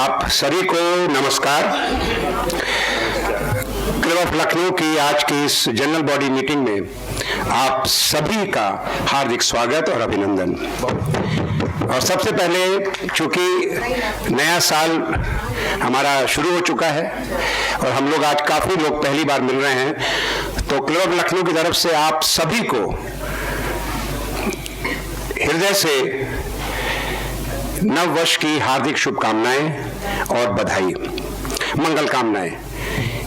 आप सभी को नमस्कार। क्लब ऑफ लखनऊ की आज की इस जनरल बॉडी मीटिंग में आप सभी का हार्दिक स्वागत और अभिनंदन। और सबसे पहले, चूंकि नया साल हमारा शुरू हो चुका है और हम लोग आज काफी लोग पहली बार मिल रहे हैं, तो क्लब ऑफ लखनऊ की तरफ से आप सभी को हृदय से नव वर्ष की हार्दिक शुभकामनाएं और बधाई, मंगल कामनाएं।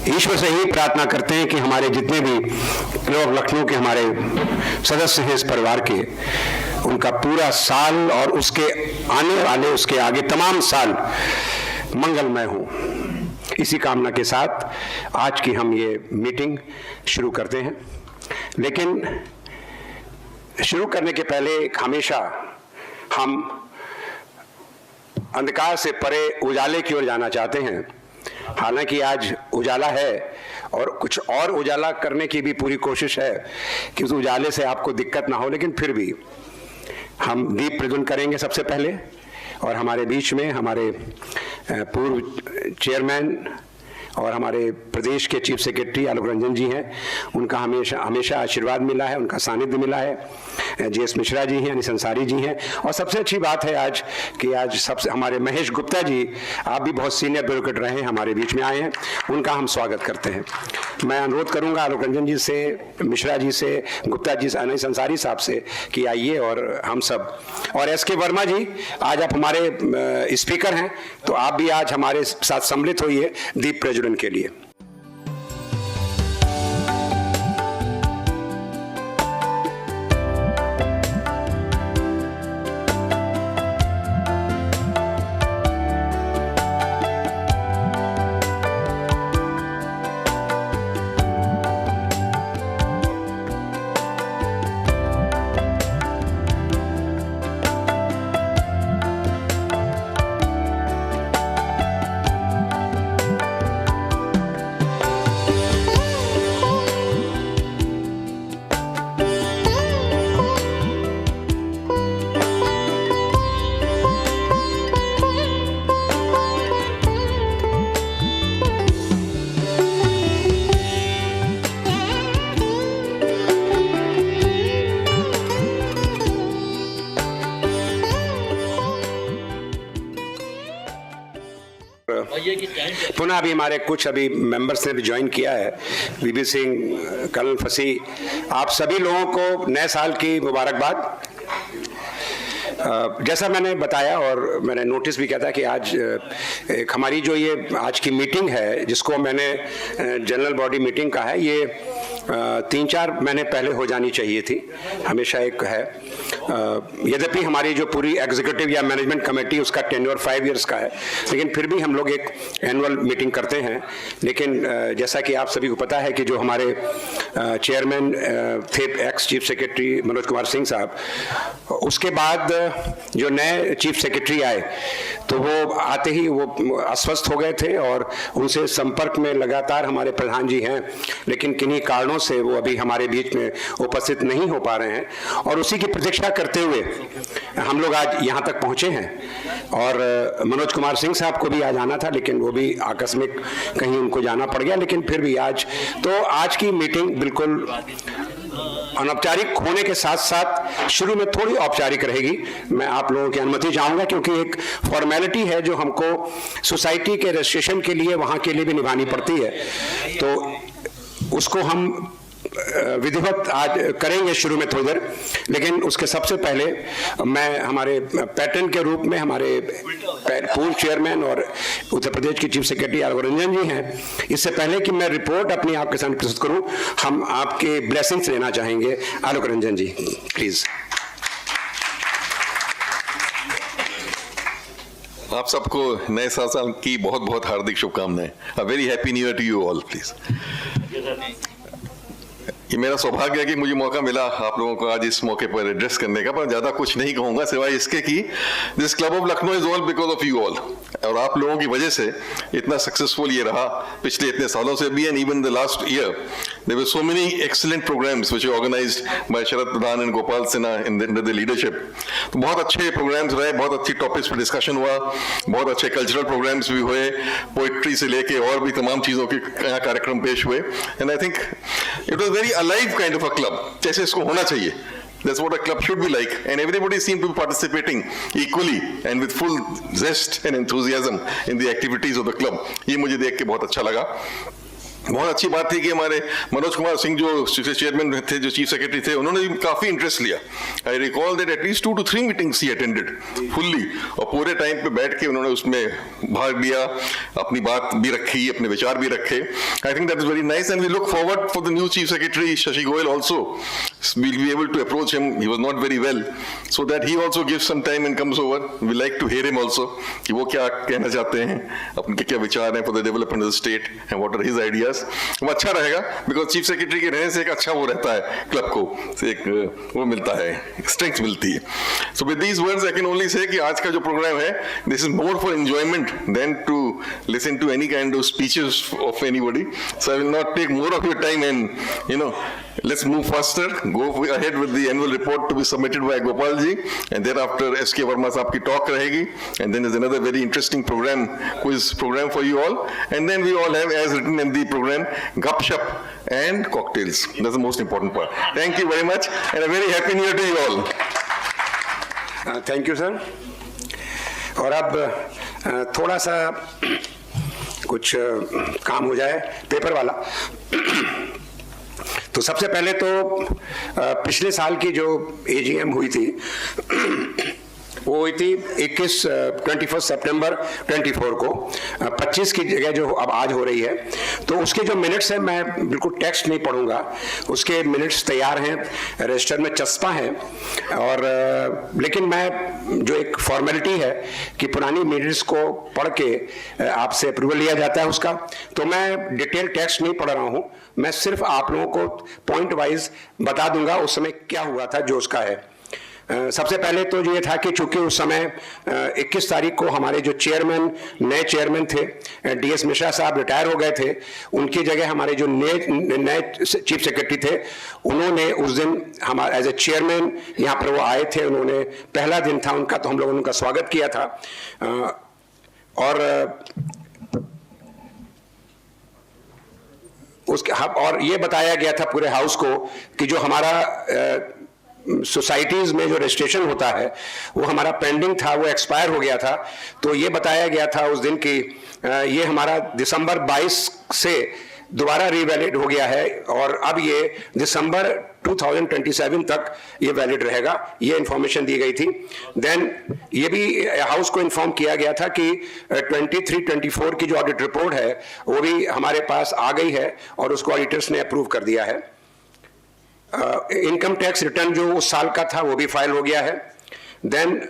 ईश्वर से ही प्रार्थना करते हैं कि हमारे जितने भी क्लब ऑफ लखनऊ के हमारे सदस्य हैं इस परिवार के, उनका पूरा साल और उसके आने वाले, उसके आगे तमाम साल मंगलमय हो। इसी कामना के साथ आज की हम ये मीटिंग शुरू करते हैं। लेकिन शुरू करने के पहले हमेशा हम अंधकार से परे उजाले की ओर जाना चाहते हैं। हालांकि आज उजाला है और कुछ और उजाला करने की भी पूरी कोशिश है कि उस उजाले से आपको दिक्कत ना हो, लेकिन फिर भी हम दीप प्रज्वलन करेंगे सबसे पहले। और हमारे बीच में हमारे पूर्व चेयरमैन और हमारे प्रदेश के चीफ सेक्रेटरी आलोक रंजन जी हैं, उनका हमेशा आशीर्वाद मिला है, उनका सानिध्य मिला है। जीएस मिश्रा जी हैं, अनिस अंसारी जी हैं, और सबसे अच्छी बात है आज कि आज सबसे हमारे महेश गुप्ता जी, आप भी बहुत सीनियर ब्यूरोक्रेट रहे हैं, हमारे बीच में आए हैं, उनका हम स्वागत करते हैं। मैं अनुरोध करूंगा आलोक रंजन जी से, मिश्रा जी से, गुप्ता जी से, अनिस अंसारी साहब से कि आइए और हम सब, और एसके वर्मा जी आज आप हमारे स्पीकर हैं, तो आप भी आज हमारे साथ सम्मिलित होइए दीप प्रज्वलन के लिए। पुनः अभी हमारे कुछ अभी मेंबर्स ने भी ज्वाइन किया है, बीबी सिंह, कर्नल फसी, आप सभी लोगों को नए साल की मुबारकबाद। जैसा मैंने बताया और मैंने नोटिस भी किया था कि आज एक हमारी जो ये आज की मीटिंग है, जिसको मैंने जनरल बॉडी मीटिंग कहा है, ये 3-4 महीने पहले हो जानी चाहिए थी, हमेशा एक है। यद्यपि हमारी जो पूरी एग्जीक्यूटिव या मैनेजमेंट कमेटी, उसका टेन्योर 5 इयर्स का है, लेकिन फिर भी हम लोग एक एनुअल मीटिंग करते हैं। लेकिन जैसा कि आप सभी को पता है कि जो हमारे चेयरमैन थे ex chief secretary Manoj Kumar Singh साहब, उसके बाद जो नए चीफ सेक्रेटरी आए तो वो आते ही वो अस्वस्थ हो गए थे और उनसे संपर्क में लगातार हमारे प्रधान जी हैं, लेकिन किन्हीं कारणों से वो अभी हमारे बीच में उपस्थित नहीं हो पा रहे हैं। और उसी की प्रतीक्षा करते हुए हम लोग आज यहाँ तक पहुँचे हैं। और मनोज कुमार सिंह साहब को भी आज आना था, लेकिन वो भी आकस्मिक कहीं उनको जाना पड़ गया, लेकिन फिर भी आज की मीटिंग बिल्कुल अनौपचारिक होने के साथ साथ शुरू में थोड़ी औपचारिक रहेगी। मैं आप लोगों की अनुमति चाहूंगा, क्योंकि एक फॉर्मेलिटी है जो हमको सोसाइटी के रजिस्ट्रेशन के लिए, वहां के लिए भी निभानी पड़ती है, तो उसको हम विधिवत आज करेंगे शुरू में थोड़ी देर। लेकिन उसके सबसे पहले मैं हमारे पैटर्न के रूप में हमारे पूर्व चेयरमैन और उत्तर प्रदेश की चीफ सेक्रेटरी आलोक रंजन जी हैं, इससे पहले कि मैं रिपोर्ट अपनी आपके सामने प्रस्तुत करूं, हम आपके ब्लेसिंग्स लेना चाहेंगे। आलोक रंजन जी, प्लीज। आप सबको नए साल की बहुत बहुत हार्दिक शुभकामनाएं। A very happy new year to you all please. ये मेरा सौभाग्य है कि मुझे मौका मिला आप लोगों को आज इस मौके पर एड्रेस करने का, पर ज्यादा कुछ नहीं कहूंगा सिवाय इसके कि this club of Lucknow is all because of you all, और आप लोगों की वजह से इतना सक्सेसफुल ये रहा पिछले इतने सालों से भी, and even the last year there were so many excellent programs which were organized by Sharad Pradhan and Gopal Sinha under the leadership. तो बहुत अच्छे programs रहे, बहुत अच्छी topics पर discussion हुआ, बहुत अच्छे cultural programs भी हुए, poetry से लेके और भी तमाम चीज़ों के कार्यक्रम पेश हुए, and I think it was very alive kind of a club, जैसे इसको होना चाहिए. That's what a club should be like, and everybody seemed to be participating equally and with full zest and enthusiasm in the activities of the club. ये मुझे देख के बहुत अच्छा लगा. बहुत अच्छी बात थी कि हमारे मनोज कुमार सिंह जो चेयरमैन थे, जो चीफ सेक्रेटरी थे, उन्होंने भी काफ़ी इंटरेस्ट लिया. I recall that at least 2 to 3 meetings he attended fully, और पूरे टाइम पे बैठ के उन्होंने उसमें भाग लिया, अपनी बात भी रखी, अपने विचार भी रखे. I think that is very nice, and we look forward for the new chief secretary Shashi Goyal also. We'll be able to approach him. He was not very well, so that he also gives some time and comes over. We like to hear him also कि वो क्या कहना चाहते हैं, अपने क्या विचार हैं for the development of the state and what are his ideas. वो अच्छा रहेगा, because चीफ सेक्रेटरी के रहने से एक अच्छा वो रहता है क्लब को, एक वो मिलता है, स्ट्रेंथ मिलती है. So with these words I can only say कि आज का जो प्रोग्राम है, this is more for enjoyment than to listen to any kind of speeches of anybody. So I will not take more of your time, and let's move faster. Go ahead with the annual report to be submitted by Gopal ji, and thereafter S.K. Verma साहब की talk रहेगी, and then there's another very interesting program, quiz program for you all, and then we all have, as written in the program, Gupshup and cocktails. That's the most important part. Thank you very much, and a very happy new year to you all. Thank you sir. और अब थोड़ा सा कुछ काम हो जाए paper वाला. तो सबसे पहले तो पिछले साल की जो एजीएम हुई थी वो हुई थी 21 सितंबर 24 को, 25 की जगह जो अब आज हो रही है. तो उसके जो मिनट्स हैं, मैं बिल्कुल टेक्स्ट नहीं पढ़ूंगा, उसके मिनट्स तैयार हैं, रजिस्टर में चस्पा हैं. और लेकिन मैं जो एक फॉर्मेलिटी है कि पुरानी मिनट्स को पढ़ के आपसे अप्रूवल लिया जाता है उसका, तो मैं डिटेल टेक्स्ट नहीं पढ़ रहा हूं. मैं सिर्फ आप लोगों को पॉइंट वाइज बता दूंगा उस समय क्या हुआ था जो उसका है. सबसे पहले तो ये था कि चूंकि उस समय 21 तारीख को हमारे जो नए चेयरमैन थे, DS मिश्रा साहब रिटायर हो गए थे, उनकी जगह हमारे जो नए चीफ सेक्रेटरी थे, उन्होंने उस दिन हमारे एज ए चेयरमैन यहाँ पर वो आए थे. उन्होंने पहला दिन था उनका, तो हम लोगों ने उनका स्वागत किया था. और ये बताया गया था पूरे हाउस को कि जो हमारा सोसाइटीज में जो रजिस्ट्रेशन होता है वो हमारा पेंडिंग था, वो एक्सपायर हो गया था. तो ये बताया गया था उस दिन कि ये हमारा दिसंबर 22 से दोबारा रीवैलिड हो गया है, और अब ये दिसंबर 2027 तक ये वैलिड रहेगा. ये इंफॉर्मेशन दी गई थी. देन ये भी हाउस को इन्फॉर्म किया गया था कि 23-24 की जो ऑडिट रिपोर्ट है वो भी हमारे पास आ गई है और उसको ऑडिटर्स ने अप्रूव कर दिया है. इनकम टैक्स रिटर्न जो उस साल का था वो भी फाइल हो गया है. देन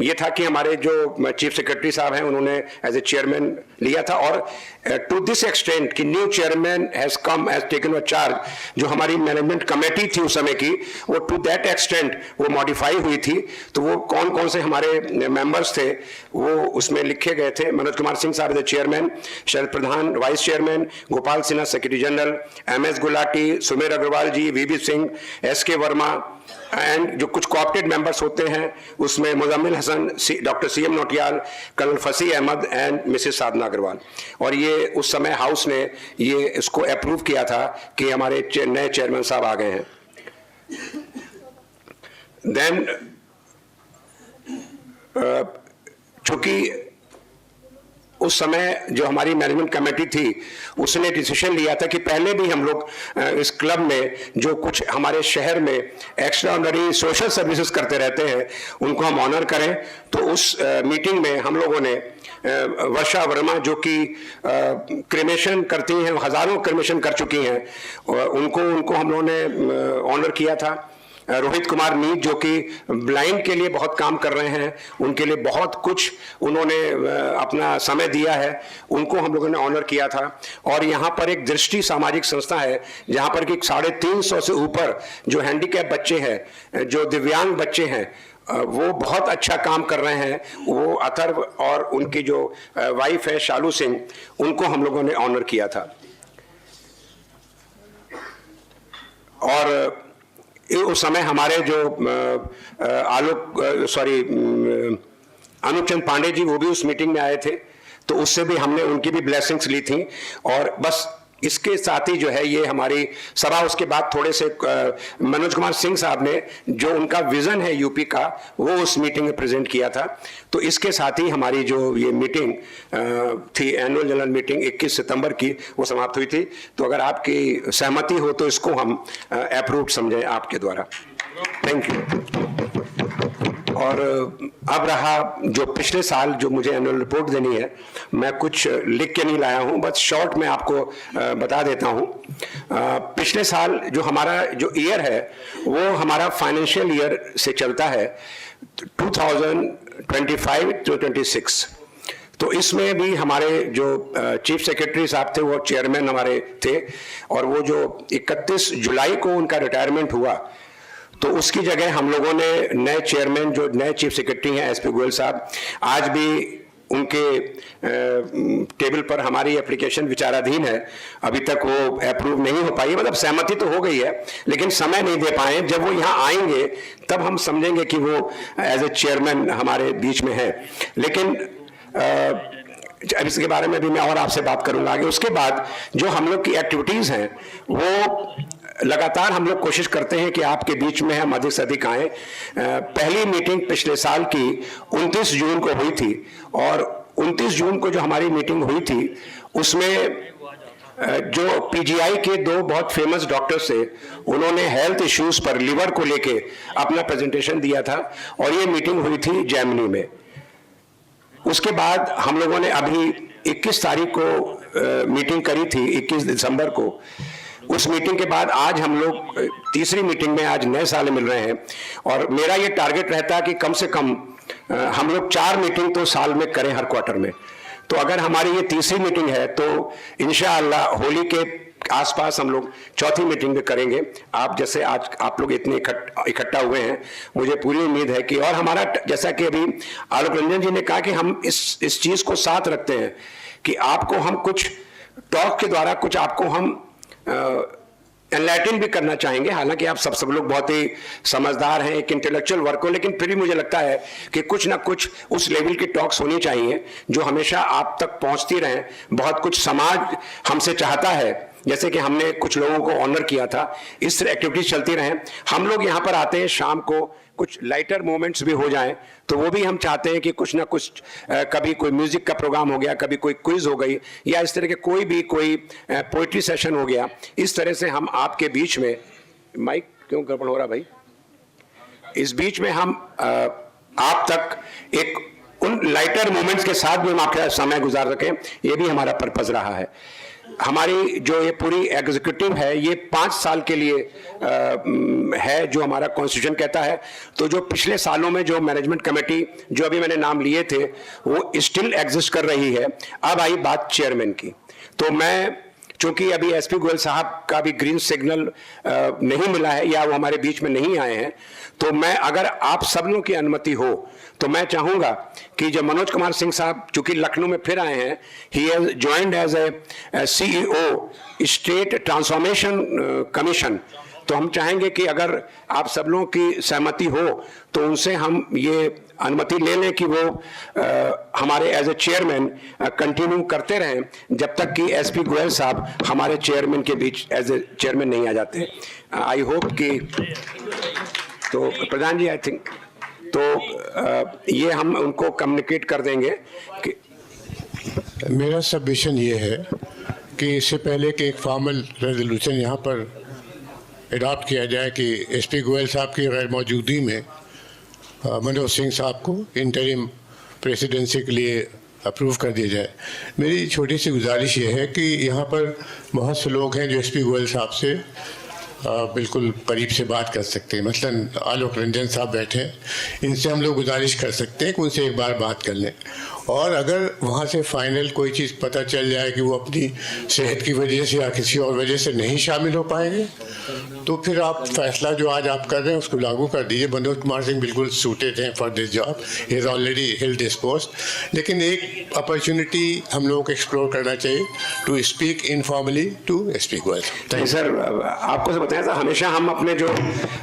ये था कि हमारे जो चीफ सेक्रेटरी साहब हैं उन्होंने एज ए चेयरमैन लिया था, और टू दिस एक्सटेंट कि new chairman has come has taken a charge. जो हमारी मैनेजमेंट कमेटी थी उस समय की, वो टू दैट एक्सटेंट वो मॉडिफाई हुई थी. तो वो कौन कौन से हमारे मेंबर्स थे वो उसमें लिखे गए थे. मनोज कुमार सिंह साहब as a chairman, Sharad Pradhan vice chairman, Gopal Sinha secretary general, MS Gulati, Sumer Agarwal ji, VB Singh, SK Verma, and जो कुछ कोऑप्टेड मेंबर्स होते हैं उसमें Muzammil Hasan, doctor CM Notiyal, colonel Fasi Ahmed and Mrs Sadhana Agarwal. और ये उस समय हाउस ने ये इसको अप्रूव किया था कि हमारे नए चेयरमैन साहब आ गए हैं. देन चूंकि उस समय जो हमारी मैनेजमेंट कमेटी थी उसने डिसीजन लिया था कि पहले भी हम लोग इस क्लब में जो कुछ हमारे शहर में एक्स्ट्राऑर्डिनरी सोशल सर्विसेज करते रहते हैं उनको हम ऑनर करें. तो उस मीटिंग में हम लोगों ने वर्षा वर्मा जो कि क्रिमेशन करती हैं, हजारों क्रिमेशन कर चुकी हैं, उनको हम लोगों ने ऑनर किया था. रोहित कुमार मीत जो कि ब्लाइंड के लिए बहुत काम कर रहे हैं, उनके लिए बहुत कुछ उन्होंने अपना समय दिया है, उनको हम लोगों ने ऑनर किया था. और यहाँ पर एक दृष्टि सामाजिक संस्था है जहाँ पर कि 350 से ऊपर जो हैंडीकैप बच्चे हैं, जो दिव्यांग बच्चे हैं, वो बहुत अच्छा काम कर रहे हैं। वो अथर्व और उनकी जो वाइफ है शालू सिंह, उनको हम लोगों ने ऑनर किया था। और उस समय हमारे जो अनूप चंद पांडे जी, वो भी उस मीटिंग में आए थे, तो उससे भी हमने उनकी भी ब्लेसिंग्स ली थी। और बस इसके साथ ही जो है ये हमारी सभा, उसके बाद थोड़े से मनोज कुमार सिंह साहब ने जो उनका विजन है यूपी का, वो उस मीटिंग में प्रेजेंट किया था। तो इसके साथ ही हमारी जो ये मीटिंग थी, एनुअल जनरल मीटिंग 21 सितंबर की, वो समाप्त हुई थी। तो अगर आपकी सहमति हो तो इसको हम अप्रूव समझें आपके द्वारा। Thank you. और अब रहा जो पिछले साल जो मुझे एनुअल रिपोर्ट देनी है, मैं कुछ लिख के नहीं लाया हूं, बस शॉर्ट में आपको बता देता हूं। पिछले साल जो हमारा जो ईयर है, वो हमारा फाइनेंशियल ईयर से चलता है 2025 to 26। तो इसमें भी हमारे जो चीफ सेक्रेटरी साहब थे, वो चेयरमैन हमारे थे, और वो जो 31 जुलाई को उनका रिटायरमेंट हुआ, तो उसकी जगह हम लोगों ने नए चेयरमैन, जो नए चीफ सेक्रेटरी हैं एसपी गोयल साहब, आज भी उनके टेबल पर हमारी एप्लीकेशन विचाराधीन है। अभी तक वो अप्रूव नहीं हो पाई, मतलब सहमति तो हो गई है, लेकिन समय नहीं दे पाए। जब वो यहाँ आएंगे तब हम समझेंगे कि वो एज ए चेयरमैन हमारे बीच में है। लेकिन अब इसके बारे में भी मैं और आपसे बात करूंगा आगे। उसके बाद जो हम लोग की एक्टिविटीज हैं, वो लगातार हम लोग कोशिश करते हैं कि आपके बीच में हम अधिक से अधिक आए। पहली मीटिंग पिछले साल की 29 जून को हुई थी, और 29 जून को जो हमारी मीटिंग हुई थी, उसमें जो पीजीआई के दो बहुत फेमस डॉक्टर्स थे, उन्होंने हेल्थ इश्यूज पर, लिवर को लेके अपना प्रेजेंटेशन दिया था, और ये मीटिंग हुई थी जर्मनी में। उसके बाद हम लोगों ने अभी 21 तारीख को मीटिंग करी थी, 21 दिसंबर को। उस मीटिंग के बाद आज हम लोग तीसरी मीटिंग में आज नए साल मिल रहे हैं, और मेरा ये टारगेट रहता है कि कम से कम हम लोग 4 मीटिंग तो साल में करें हर क्वार्टर में। तो अगर हमारी ये तीसरी मीटिंग है, तो इंशाअल्लाह होली के आसपास हम लोग चौथी मीटिंग भी करेंगे। आप जैसे आज आप लोग इतने इकट्ठा हुए हैं, मुझे पूरी उम्मीद है कि, और हमारा जैसा कि अभी आलोक रंजन जी ने कहा कि हम इस चीज को साथ रखते हैं कि आपको हम कुछ टॉक के द्वारा कुछ आपको हम एनलाइटन भी करना चाहेंगे। हालांकि आप सब लोग बहुत ही समझदार हैं, एक इंटेलेक्चुअल वर्क हो, लेकिन फिर भी मुझे लगता है कि कुछ ना कुछ उस लेवल की टॉक्स होनी चाहिए जो हमेशा आप तक पहुंचती रहें। बहुत कुछ समाज हमसे चाहता है, जैसे कि हमने कुछ लोगों को ऑनर किया था, इस तरह एक्टिविटीज चलती रहें। हम लोग यहाँ पर आते हैं शाम को, कुछ लाइटर मोमेंट्स भी हो जाएं, तो वो भी हम चाहते हैं कि कुछ ना कुछ, कभी कोई म्यूजिक का प्रोग्राम हो गया, कभी कोई क्विज हो गई, या इस तरह के कोई पोइट्री सेशन हो गया। इस तरह से हम आपके बीच में, माइक क्यों गड़बड़ हो रहा भाई, इस बीच में हम आप तक एक उन लाइटर मोमेंट्स के साथ भी हम आपके समय गुजार सकें, ये भी हमारा पर्पज रहा है। हमारी जो ये पूरी एग्जीक्यूटिव है, ये 5 साल के लिए है, जो हमारा कॉन्स्टिट्यूशन कहता है। तो जो पिछले सालों में जो मैनेजमेंट कमेटी जो अभी मैंने नाम लिए थे, वो स्टिल एग्जिस्ट कर रही है। अब आई बात चेयरमैन की, तो मैं, चूंकि अभी एसपी गोयल साहब का भी ग्रीन सिग्नल नहीं मिला है, या वो हमारे बीच में नहीं आए हैं, तो मैं, अगर आप सब लोगों की अनुमति हो, तो मैं चाहूंगा कि जब मनोज कुमार सिंह साहब चूंकि लखनऊ में फिर आए हैं, he has joined as a CEO state transformation commission, तो हम चाहेंगे कि अगर आप सब लोगों की सहमति हो, तो उनसे हम ये अनुमति ले लें कि वो हमारे एज ए चेयरमैन कंटिन्यू करते रहें, जब तक कि एसपी गोयल साहब हमारे चेयरमैन के बीच एज ए चेयरमैन नहीं आ जाते। आई होप कि, तो प्रधान जी, आई थिंक तो ये हम उनको कम्युनिकेट कर देंगे कि मेरा सबमिशन ये है कि इससे पहले कि एक फॉर्मल रेजोल्यूशन यहाँ पर अडॉप्ट किया जाए कि एसपी गोयल साहब की गैर मौजूदगी में मनोज सिंह साहब को इंटरिम प्रेसिडेंसी के लिए अप्रूव कर दिया जाए। मेरी छोटी सी गुजारिश ये है कि यहाँ पर बहुत से लोग हैं जो एसपी गोयल साहब से बिल्कुल करीब से बात कर सकते हैं। मसलन आलोक रंजन साहब बैठे हैं, इनसे हम लोग गुजारिश कर सकते हैं कि उनसे एक बार बात कर लें, और अगर वहाँ से फाइनल कोई चीज़ पता चल जाए कि वो अपनी सेहत की वजह से या किसी और वजह से नहीं शामिल हो पाएंगे, तो फिर आप फैसला जो आज आप कर रहे हैं उसको लागू कर दीजिए। मनोज कुमार सिंह बिल्कुल सूटेड हैं for this job, he is already held this post, लेकिन एक अपॉर्चुनिटी हम लोगों को एक्सप्लोर करना चाहिए to speak informally to speak well. Sir, आपको से बताया था, हमेशा हम अपने जो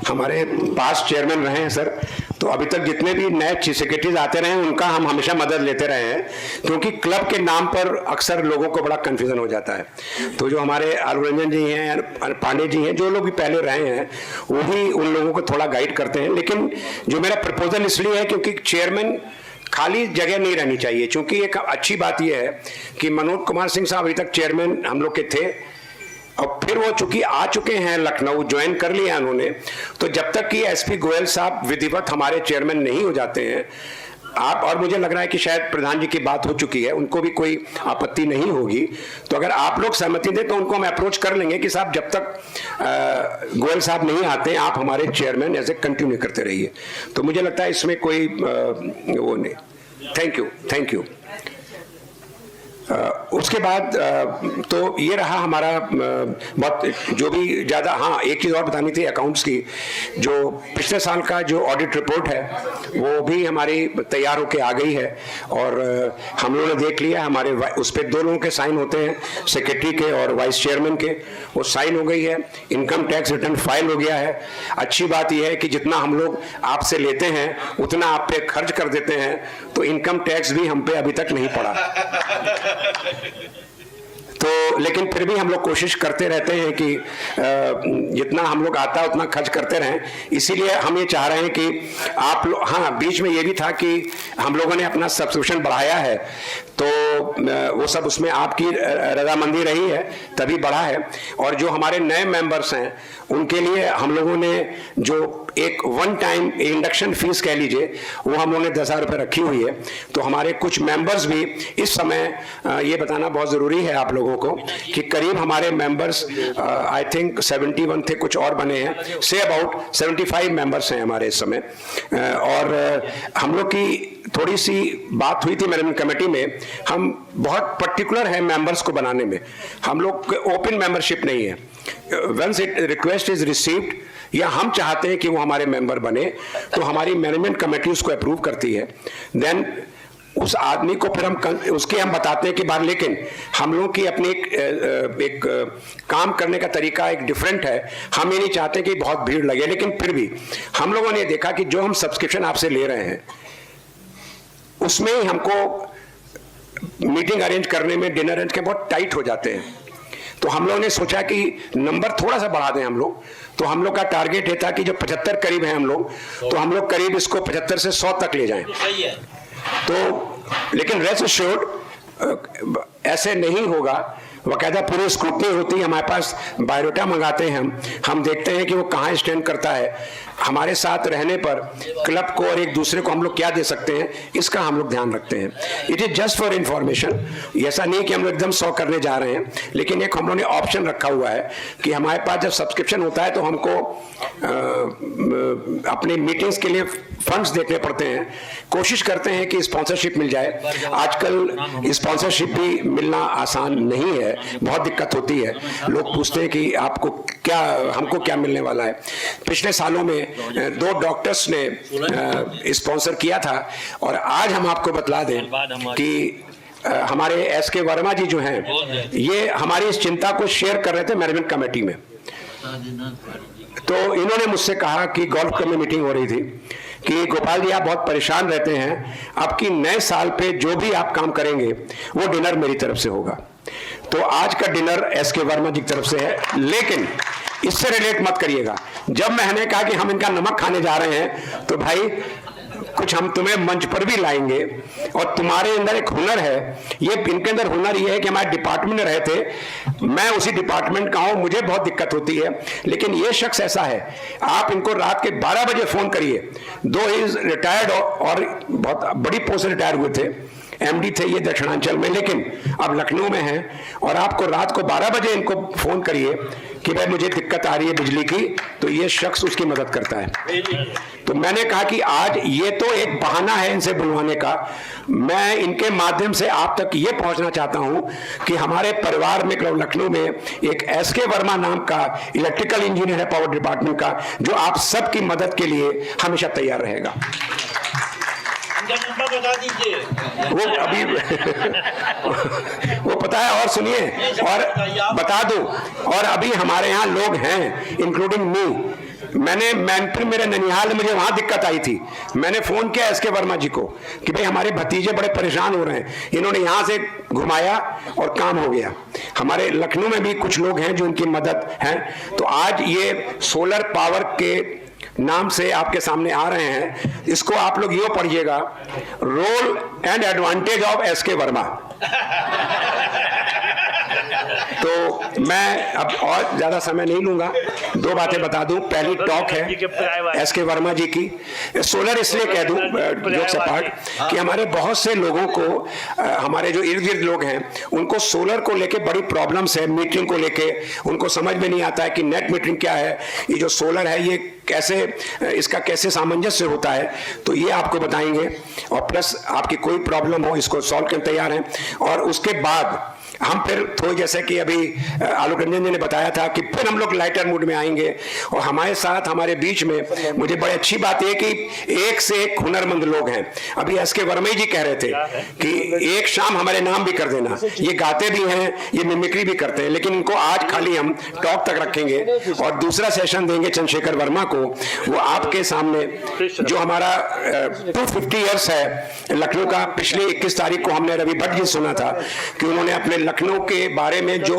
हमारे पास चेयरमैन रहे हैं सर, तो अभी तक जितने भी नए चीफ सेक्रेटरीज आते रहे हैं उनका हम हमेशा मदद लेते रहे हैं, क्योंकि क्लब के नाम पर अक्सर लोगों को बड़ा कंफ्यूजन हो जाता है। तो जो हमारे आलोक रंजन जी हैं, पांडे जी हैं, जो लोग भी पहले रहे हैं वही उन लोगों को थोड़ा गाइड करते हैं। लेकिन जो मेरा प्रपोजल इसलिए है क्योंकि चेयरमैन खाली जगह नहीं रहनी चाहिए, क्योंकि एक अच्छी बात यह है कि मनोज कुमार सिंह साहब अभी तक चेयरमैन हम लोग के थे, और फिर वो चूंकि आ चुके हैं लखनऊ, ज्वाइन कर लिया उन्होंने, तो जब तक कि एसपी गोयल साहब विधिवत हमारे चेयरमैन नहीं हो जाते हैं, आप, और मुझे लग रहा है कि शायद प्रधान जी की बात हो चुकी है, उनको भी कोई आपत्ति नहीं होगी, तो अगर आप लोग सहमति दें तो उनको हम अप्रोच कर लेंगे कि साहब जब तक गोयल साहब नहीं आते आप हमारे चेयरमैन ऐसे कंटिन्यू करते रहिए। तो मुझे लगता है इसमें कोई वो नहीं। Thank you. उसके बाद तो ये रहा हमारा बहुत जो भी ज़्यादा। हाँ, एक चीज़ और बतानी थी अकाउंट्स की, जो पिछले साल का जो ऑडिट रिपोर्ट है वो भी हमारी तैयार होके आ गई है, और हम लोगों ने देख लिया। हमारे उस पर 2 लोगों के साइन होते हैं, सेक्रेटरी के और वाइस चेयरमैन के, वो साइन हो गई है। इनकम टैक्स रिटर्न फाइल हो गया है। अच्छी बात यह है कि जितना हम लोग आपसे लेते हैं उतना आप पे खर्च कर देते हैं, तो इनकम टैक्स भी हम पे अभी तक नहीं पड़ा। तो लेकिन फिर भी हम लोग कोशिश करते रहते हैं कि जितना हम लोग आता है उतना खर्च करते रहें। इसीलिए हम ये चाह रहे हैं कि आप लोग, हाँ, बीच में ये भी था कि हम लोगों ने अपना सब्सक्रिप्शन बढ़ाया है, तो वो सब उसमें आपकी रजामंदी रही है तभी बढ़ा है। और जो हमारे नए मेंबर्स हैं उनके लिए हम लोगों ने जो एक वन टाइम इंडक्शन फीस कह लीजिए, वो हम लोगों ने 10,000 रुपये रखी हुई है। तो हमारे कुछ मेंबर्स भी इस समय, ये बताना बहुत ज़रूरी है आप लोगों को कि करीब हमारे मेंबर्स आई थिंक 71 थे, कुछ और बने हैं, से अबाउट 75 मेंबर्स हैं हमारे इस समय। और हम लोग की थोड़ी सी बात हुई थी मैनेजमेंट कमेटी में, हम बहुत पर्टिकुलर हैं मेंबर्स को बनाने में। हम लोग ओपन मेंबरशिप नहीं है। Once it request is received या हम चाहते हैं कि वो हमारे मेंबर बने, तो हमारी मैनेजमेंट कमेटी उसको अप्रूव करती है। देन उस आदमी को फिर हम बताते हैं कि बार, लेकिन हम लोगों की अपनी एक काम करने का तरीका एक डिफरेंट है। हम ये नहीं चाहते कि बहुत भीड़ लगे, लेकिन फिर भी हम लोगों ने देखा कि जो हम सब्सक्रिप्शन आपसे ले रहे हैं उसमें ही हमको मीटिंग अरेंज करने में, डिनर अरेंज के बहुत टाइट हो जाते हैं। तो हम लोगों ने सोचा कि नंबर थोड़ा सा बढ़ा दें हम लोग। तो हम लोग का टारगेट ये था कि जो 75 करीब हैं हम लोग, तो हम लोग करीब इसको 75 से 100 तक ले जाएं। तो लेकिन रेस्ट एश्योर्ड ऐसे नहीं होगा, बाकायदा पूरी स्क्रूटनी होती है। हमारे पास बायोडाटा मंगाते हैं हम देखते हैं कि वो कहाँ स्टैंड करता है। हमारे साथ रहने पर क्लब को और एक दूसरे को हम लोग क्या दे सकते हैं, इसका हम लोग ध्यान रखते हैं। It is just for information. ऐसा नहीं कि हम लोग एकदम 100 करने जा रहे हैं, लेकिन एक हम लोगों ने ऑप्शन रखा हुआ है कि हमारे पास जब सब्सक्रिप्शन होता है तो हमको अपने मीटिंग्स के लिए फंड्स देखने पड़ते हैं। कोशिश करते हैं कि स्पॉन्सरशिप मिल जाए। आजकल स्पॉन्सरशिप भी मिलना आसान नहीं है, बहुत दिक्कत होती है। लोग पूछते हैं कि आपको क्या, हमको क्या मिलने वाला है। पिछले सालों में 2 डॉक्टर्स ने स्पॉन्सर किया था, और आज हम आपको बतला दें कि हमारे एस.के. वर्मा जी जो हैं, ये हमारी इस चिंता को शेयर कर रहे थे मैनेजमेंट कमेटी में। तो इन्होंने मुझसे कहा कि गोल्फ क्लब में मीटिंग हो रही थी कि गोपाल जी आप बहुत परेशान रहते हैं, आपकी नए साल पे जो भी आप काम करेंगे वो डिनर मेरी तरफ से होगा। तो आज का डिनर एस.के. वर्मा जी की तरफ से है, लेकिन इससे रिलेट मत करिएगा। जब मैंने कहा कि हम इनका नमक खाने जा रहे हैं, तो भाई कुछ हम तुम्हें मंच पर भी लाएंगे, और तुम्हारे अंदर एक हुनर है। ये इनके अंदर हुनर ये है कि हमारे डिपार्टमेंट में रहे थे, मैं उसी डिपार्टमेंट का हूं, मुझे बहुत दिक्कत होती है, लेकिन ये शख्स ऐसा है, आप इनको रात के 12 बजे फोन करिए। दो इज रिटायर्ड और बहुत बड़ी पोस्ट से रिटायर हुए थे, एमडी थे ये दक्षिणांचल में, लेकिन अब लखनऊ में हैं, और आपको रात को 12 बजे इनको फोन करिए कि भाई मुझे दिक्कत आ रही है बिजली की, तो ये शख्स उसकी मदद करता है। तो मैंने कहा कि आज ये तो एक बहाना है इनसे बुलवाने का, मैं इनके माध्यम से आप तक ये पहुंचना चाहता हूं कि हमारे परिवार में लखनऊ में एक एसके वर्मा नाम का इलेक्ट्रिकल इंजीनियर है पावर डिपार्टमेंट का, जो आप सबकी मदद के लिए हमेशा तैयार रहेगा। बता दीजिए। वो अभी वो पता है, और सुनिए और बता दूं, और अभी हमारे यहाँ लोग हैं इंक्लूडिंग मी। मैंने मेरे ननिहाल में मुझे वहां दिक्कत आई थी, मैंने फोन किया एसके वर्मा जी को कि भाई हमारे भतीजे बड़े परेशान हो रहे हैं, इन्होंने यहां से घुमाया और काम हो गया। हमारे लखनऊ में भी कुछ लोग हैं जो उनकी मदद है। तो आज ये सोलर पावर के नाम से आपके सामने आ रहे हैं, इसको आप लोग यूं पढ़िएगा, role and advantage of SK Verma. तो मैं अब और ज्यादा समय नहीं लूंगा, दो बातें बता दूं। पहली टॉक है एसके वर्मा जी की। सोलर इसलिए कह दूं जोक से पार्ट कि हमारे बहुत से लोगों को, हमारे जो इर्द गिर्द लोग हैं, उनको सोलर को लेके बड़ी प्रॉब्लम्स है, मीटरिंग को लेके उनको समझ में नहीं आता है कि नेट मीटरिंग क्या है, ये जो सोलर है ये कैसे, इसका कैसे सामंजस्य होता है, तो ये आपको बताएंगे। और प्लस आपकी कोई प्रॉब्लम हो इसको सॉल्व करने तैयार हैं। और उसके बाद हम फिर थोड़ी, जैसे कि अभी आलोक रंजन जी ने बताया था कि फिर हम लोग लाइटर मूड में आएंगे। और हमारे साथ हमारे बीच में मुझे बड़ी अच्छी बात है कि एक से एक हुनरमंद लोग हैं। अभी एसके वर्मा जी कह रहे थे कि एक शाम हमारे नाम भी कर देना, ये गाते भी हैं, ये मिमिक्री भी करते हैं, लेकिन इनको आज खाली हम टॉक तक रखेंगे और दूसरा सेशन देंगे चंद्रशेखर वर्मा को। वो आपके सामने जो हमारा 250 ईयर्स है लखनऊ का, पिछले 21 तारीख को हमने रवि भट्ट जी सुना था कि उन्होंने अपने लखनऊ के बारे में जो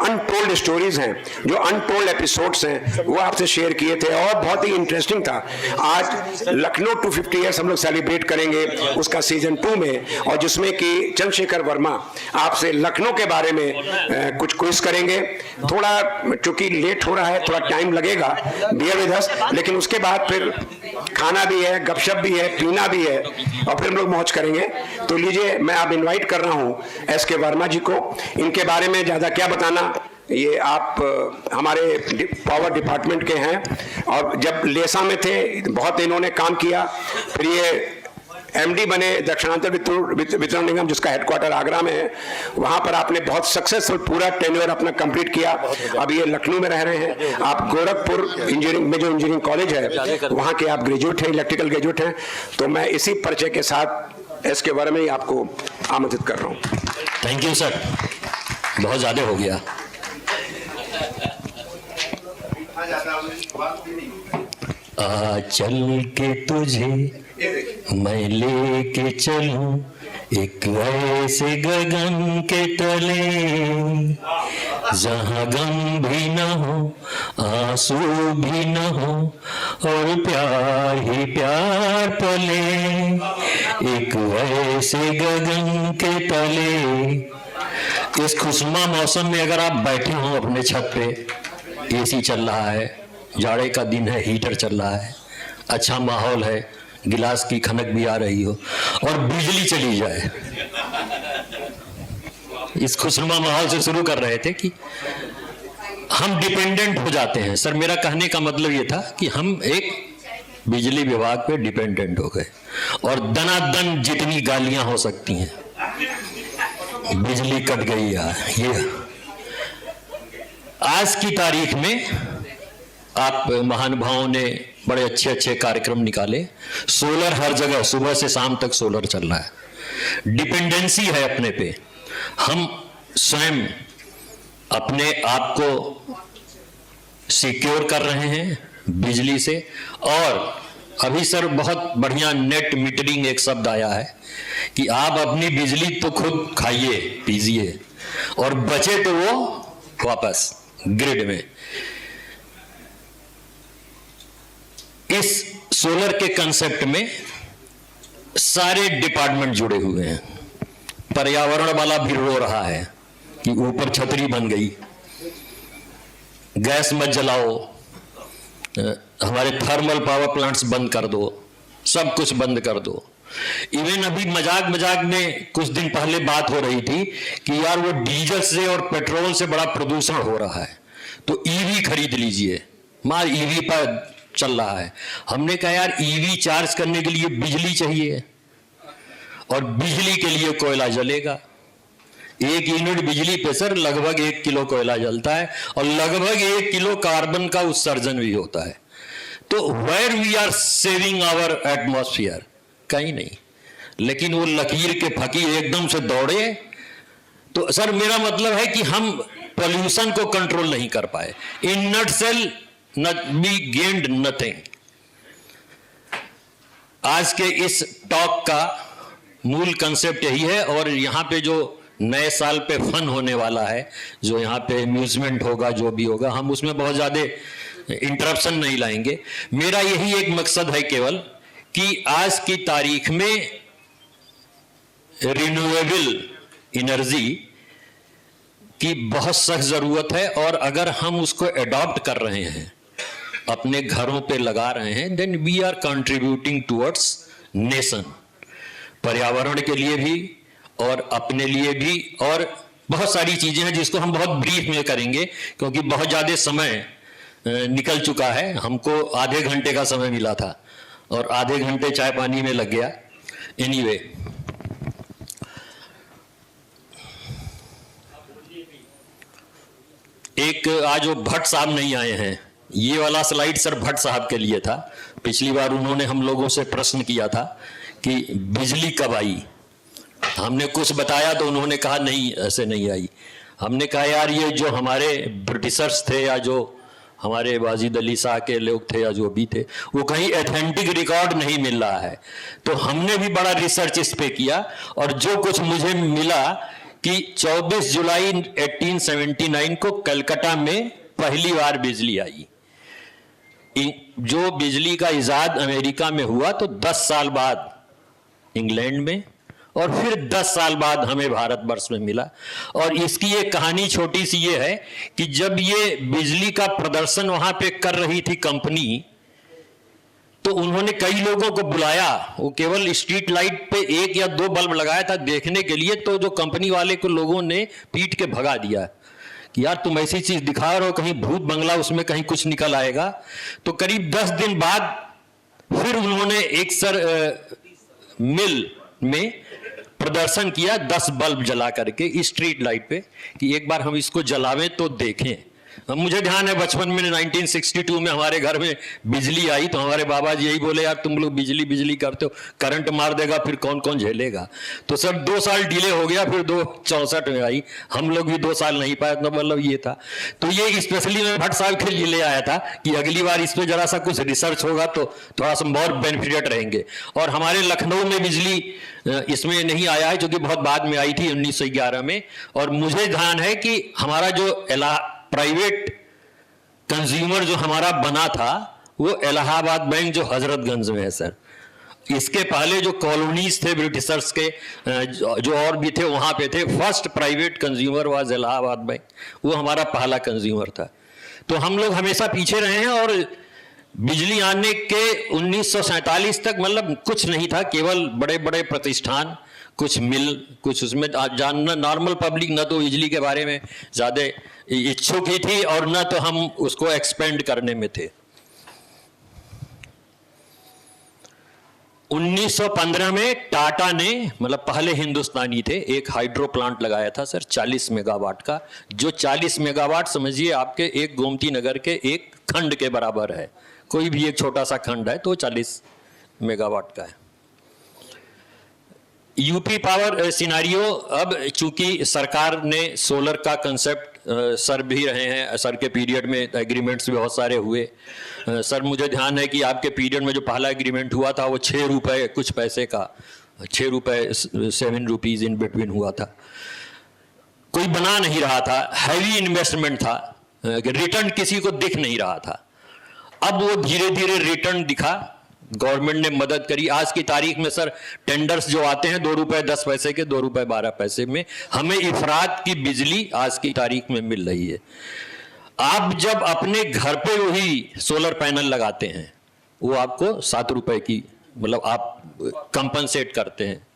अनटोल्ड स्टोरीज हैं, जो अनटोल्ड एपिसोड्स हैं, वो आपसे शेयर किए थे और बहुत ही इंटरेस्टिंग था। आज लखनऊ 250 ईयर्स हम लोग सेलिब्रेट करेंगे उसका सीजन 2 में, और जिसमें कि चंद्रशेखर वर्मा आपसे लखनऊ के बारे में कुछ क्विज करेंगे। थोड़ा चूंकि लेट हो रहा है, थोड़ा टाइम लगेगा, बियर विद अस, लेकिन उसके बाद फिर खाना भी है, गपशप भी है, पीना भी है, और फिर हम लोग मौज करेंगे। तो लीजिए, मैं अब इनवाइट कर रहा हूं एसके वर्मा जी को। इनके बारे में ज्यादा क्या बताना, ये आप हमारे पावर डिपार्टमेंट के हैं और जब लेसा में थे बहुत इन्होंने काम किया, फिर ये एमडी बने दक्षिणांचल वितरण निगम, जिसका हेडक्वार्टर आगरा में है। वहां पर आपने बहुत सक्सेसफुल पूरा टेन्योर अपना कंप्लीट किया। अब ये लखनऊ में रह रहे हैं। आप गोरखपुर इंजीनियरिंग में जो इंजीनियरिंग कॉलेज है वहां के आप ग्रेजुएट हैं, इलेक्ट्रिकल ग्रेजुएट हैं। तो मैं इसी परिचय के साथ एसके वर्मा में ही आपको आमंत्रित कर रहा हूँ। थैंक यू सर, बहुत ज्यादा हो गया। चल के तुझे मैं लेके चलूं एक ऐसे गगन के तले, जहां गम भी न हो, आंसू भी न हो, और प्यार ही प्यार पले, एक ऐसे गगन के तले। इस खुशनुमा मौसम में अगर आप बैठे हो अपने छत पे, एसी चल रहा है, जाड़े का दिन है, हीटर चल रहा है, अच्छा माहौल है, गिलास की खनक भी आ रही हो, और बिजली चली जाए। इस खुशनुमा माहौल से शुरू कर रहे थे कि हम डिपेंडेंट हो जाते हैं। सर, मेरा कहने का मतलब ये था कि हम एक बिजली विभाग पे डिपेंडेंट हो गए, और दनादन जितनी गालियां हो सकती हैं, बिजली कट गई यार। ये आज की तारीख में आप महानुभावों ने बड़े अच्छे अच्छे कार्यक्रम निकाले। सोलर हर जगह, सुबह से शाम तक सोलर चल रहा है। डिपेंडेंसी है अपने पे, हम स्वयं अपने आप को सिक्योर कर रहे हैं बिजली से। और अभी सर बहुत बढ़िया नेट मीटरिंग एक शब्द आया है कि आप अपनी बिजली तो खुद खाइए पीजिए, और बचे तो वो वापस ग्रिड में। इस सोलर के कंसेप्ट में सारे डिपार्टमेंट जुड़े हुए हैं। पर्यावरण वाला भी रो रहा है कि ऊपर छतरी बन गई, गैस मत जलाओ, हमारे थर्मल पावर प्लांट्स बंद कर दो, सब कुछ बंद कर दो। इवन अभी मजाक में कुछ दिन पहले बात हो रही थी कि यार वो डीजल से और पेट्रोल से बड़ा प्रदूषण हो रहा है, तो ईवी खरीद लीजिए, मार ईवी पर चल रहा है। हमने कहा यार ईवी चार्ज करने के लिए बिजली चाहिए और बिजली के लिए कोयला जलेगा। 1 यूनिट बिजली पे सर लगभग 1 किलो कोयला जलता है और लगभग 1 किलो कार्बन का उत्सर्जन भी होता है। तो where we are saving our atmosphere, कहीं नहीं। लेकिन वो लकीर के फकीर एकदम से दौड़े। तो सर मेरा मतलब है कि हम पोल्यूशन को कंट्रोल नहीं कर पाए। इन नटसेल वी गेन्ड नथिंग। आज के इस टॉक का मूल कंसेप्ट यही है। और यहाँ पे जो नए साल पे फन होने वाला है, जो यहाँ पे अम्यूजमेंट होगा, जो भी होगा, हम उसमें बहुत ज्यादा इंटरप्शन नहीं लाएंगे। मेरा यही एक मकसद है केवल कि आज की तारीख में रिन्यूएबल एनर्जी की बहुत सख्त जरूरत है। और अगर हम उसको अडॉप्ट कर रहे हैं, अपने घरों पे लगा रहे हैं, then we are contributing towards nation, पर्यावरण के लिए भी और अपने लिए भी। और बहुत सारी चीजें हैं जिसको हम बहुत ब्रीफ में करेंगे क्योंकि बहुत ज्यादा समय निकल चुका है। हमको आधे घंटे का समय मिला था और आधे घंटे चाय पानी में लग गया। एनीवे, एक आज वो भट्ट साहब नहीं आए हैं, ये वाला स्लाइड सर भट्ट साहब के लिए था। पिछली बार उन्होंने हम लोगों से प्रश्न किया था कि बिजली कब आई। हमने कुछ बताया तो उन्होंने कहा नहीं, ऐसे नहीं आई। हमने कहा यार ये जो हमारे ब्रिटिशर्स थे या जो हमारे वाजिद अली शाह के लोग थे या जो भी थे, वो कहीं ऑथेंटिक रिकॉर्ड नहीं मिल रहा है। तो हमने भी बड़ा रिसर्च इस पे किया और जो कुछ मुझे मिला कि 24 जुलाई 1879 को कलकत्ता में पहली बार बिजली आई। जो बिजली का इजाद अमेरिका में हुआ तो 10 साल बाद इंग्लैंड में और फिर 10 साल बाद हमें भारतवर्ष में मिला। और इसकी एक कहानी छोटी सी ये है कि जब ये बिजली का प्रदर्शन वहां पे कर रही थी कंपनी, तो उन्होंने कई लोगों को बुलाया। वो केवल स्ट्रीट लाइट पे 1 या 2 बल्ब लगाया था देखने के लिए, तो जो कंपनी वाले को लोगों ने पीट के भगा दिया कि यार तुम ऐसी चीज दिखा रहे हो, कहीं भूत बंगला उसमें कहीं कुछ निकल आएगा। तो करीब 10 दिन बाद फिर उन्होंने एक मिल में प्रदर्शन किया 10 बल्ब जला करके स्ट्रीट लाइट पे कि एक बार हम इसको जलावें तो देखें। मुझे ध्यान है बचपन में 1962 में हमारे घर में बिजली आई तो हमारे बाबा जी यही बोले यार तुम लोग बिजली बिजली करते हो, करंट मार देगा फिर कौन कौन झेलेगा। तो सर 2 साल डिले हो गया, फिर 64 में आई। हम लोग भी 2 साल नहीं पाए, तो मतलब ये था। तो ये स्पेशली मैं भट्ट साहब के लिए ले आया था कि अगली बार इस पर जरा सा कुछ रिसर्च होगा तो थोड़ा सा बहुत बेनिफिटेड रहेंगे। और हमारे लखनऊ में बिजली इसमें नहीं आया है, जो कि बहुत बाद में आई थी 1911 में। और मुझे ध्यान है कि हमारा जो प्राइवेट कंज्यूमर जो हमारा बना था वो इलाहाबाद बैंक जो हजरतगंज में है सर। इसके पहले जो कॉलोनीज थे ब्रिटिशर्स के जो और भी थे वहां पे थे, first private consumer was Allahabad bank, वो हमारा पहला कंज्यूमर था। तो हम लोग हमेशा पीछे रहे हैं। और बिजली आने के 1947 तक मतलब कुछ नहीं था, केवल बड़े बड़े प्रतिष्ठान, कुछ मिल, कुछ उसमें जानना नॉर्मल पब्लिक न तो बिजली के बारे में ज्यादा इच्छुक ही थी और न तो हम उसको एक्सपेंड करने में थे। 1915 में टाटा ने, मतलब पहले हिंदुस्तानी थे, एक हाइड्रो प्लांट लगाया था सर 40 मेगावाट का। जो 40 मेगावाट समझिए आपके एक गोमती नगर के एक खंड के बराबर है। कोई भी एक छोटा सा खंड है तो 40 मेगावाट का है। यूपी पावर सिनारियो, अब चूंकि सरकार ने सोलर का कंसेप्ट सर भी रहे हैं, सर के पीरियड में एग्रीमेंट्स भी बहुत सारे हुए। सर मुझे ध्यान है कि आपके पीरियड में जो पहला एग्रीमेंट हुआ था वो 6 रुपए कुछ पैसे का, 6 रुपए 7 रुपीज इन बिटवीन हुआ था। कोई बना नहीं रहा था, हैवी इन्वेस्टमेंट था, रिटर्न किसी को दिख नहीं रहा था। अब वो धीरे धीरे रिटर्न दिखा, गवर्नमेंट ने मदद करी। आज की तारीख में सर टेंडर्स जो आते हैं 2 रुपए 10 पैसे के, 2 रुपए 12 पैसे में हमें इफरात की बिजली आज की तारीख में मिल रही है। आप जब अपने घर पे वही सोलर पैनल लगाते हैं वो आपको 7 रुपए की, मतलब आप कंपनसेट करते हैं।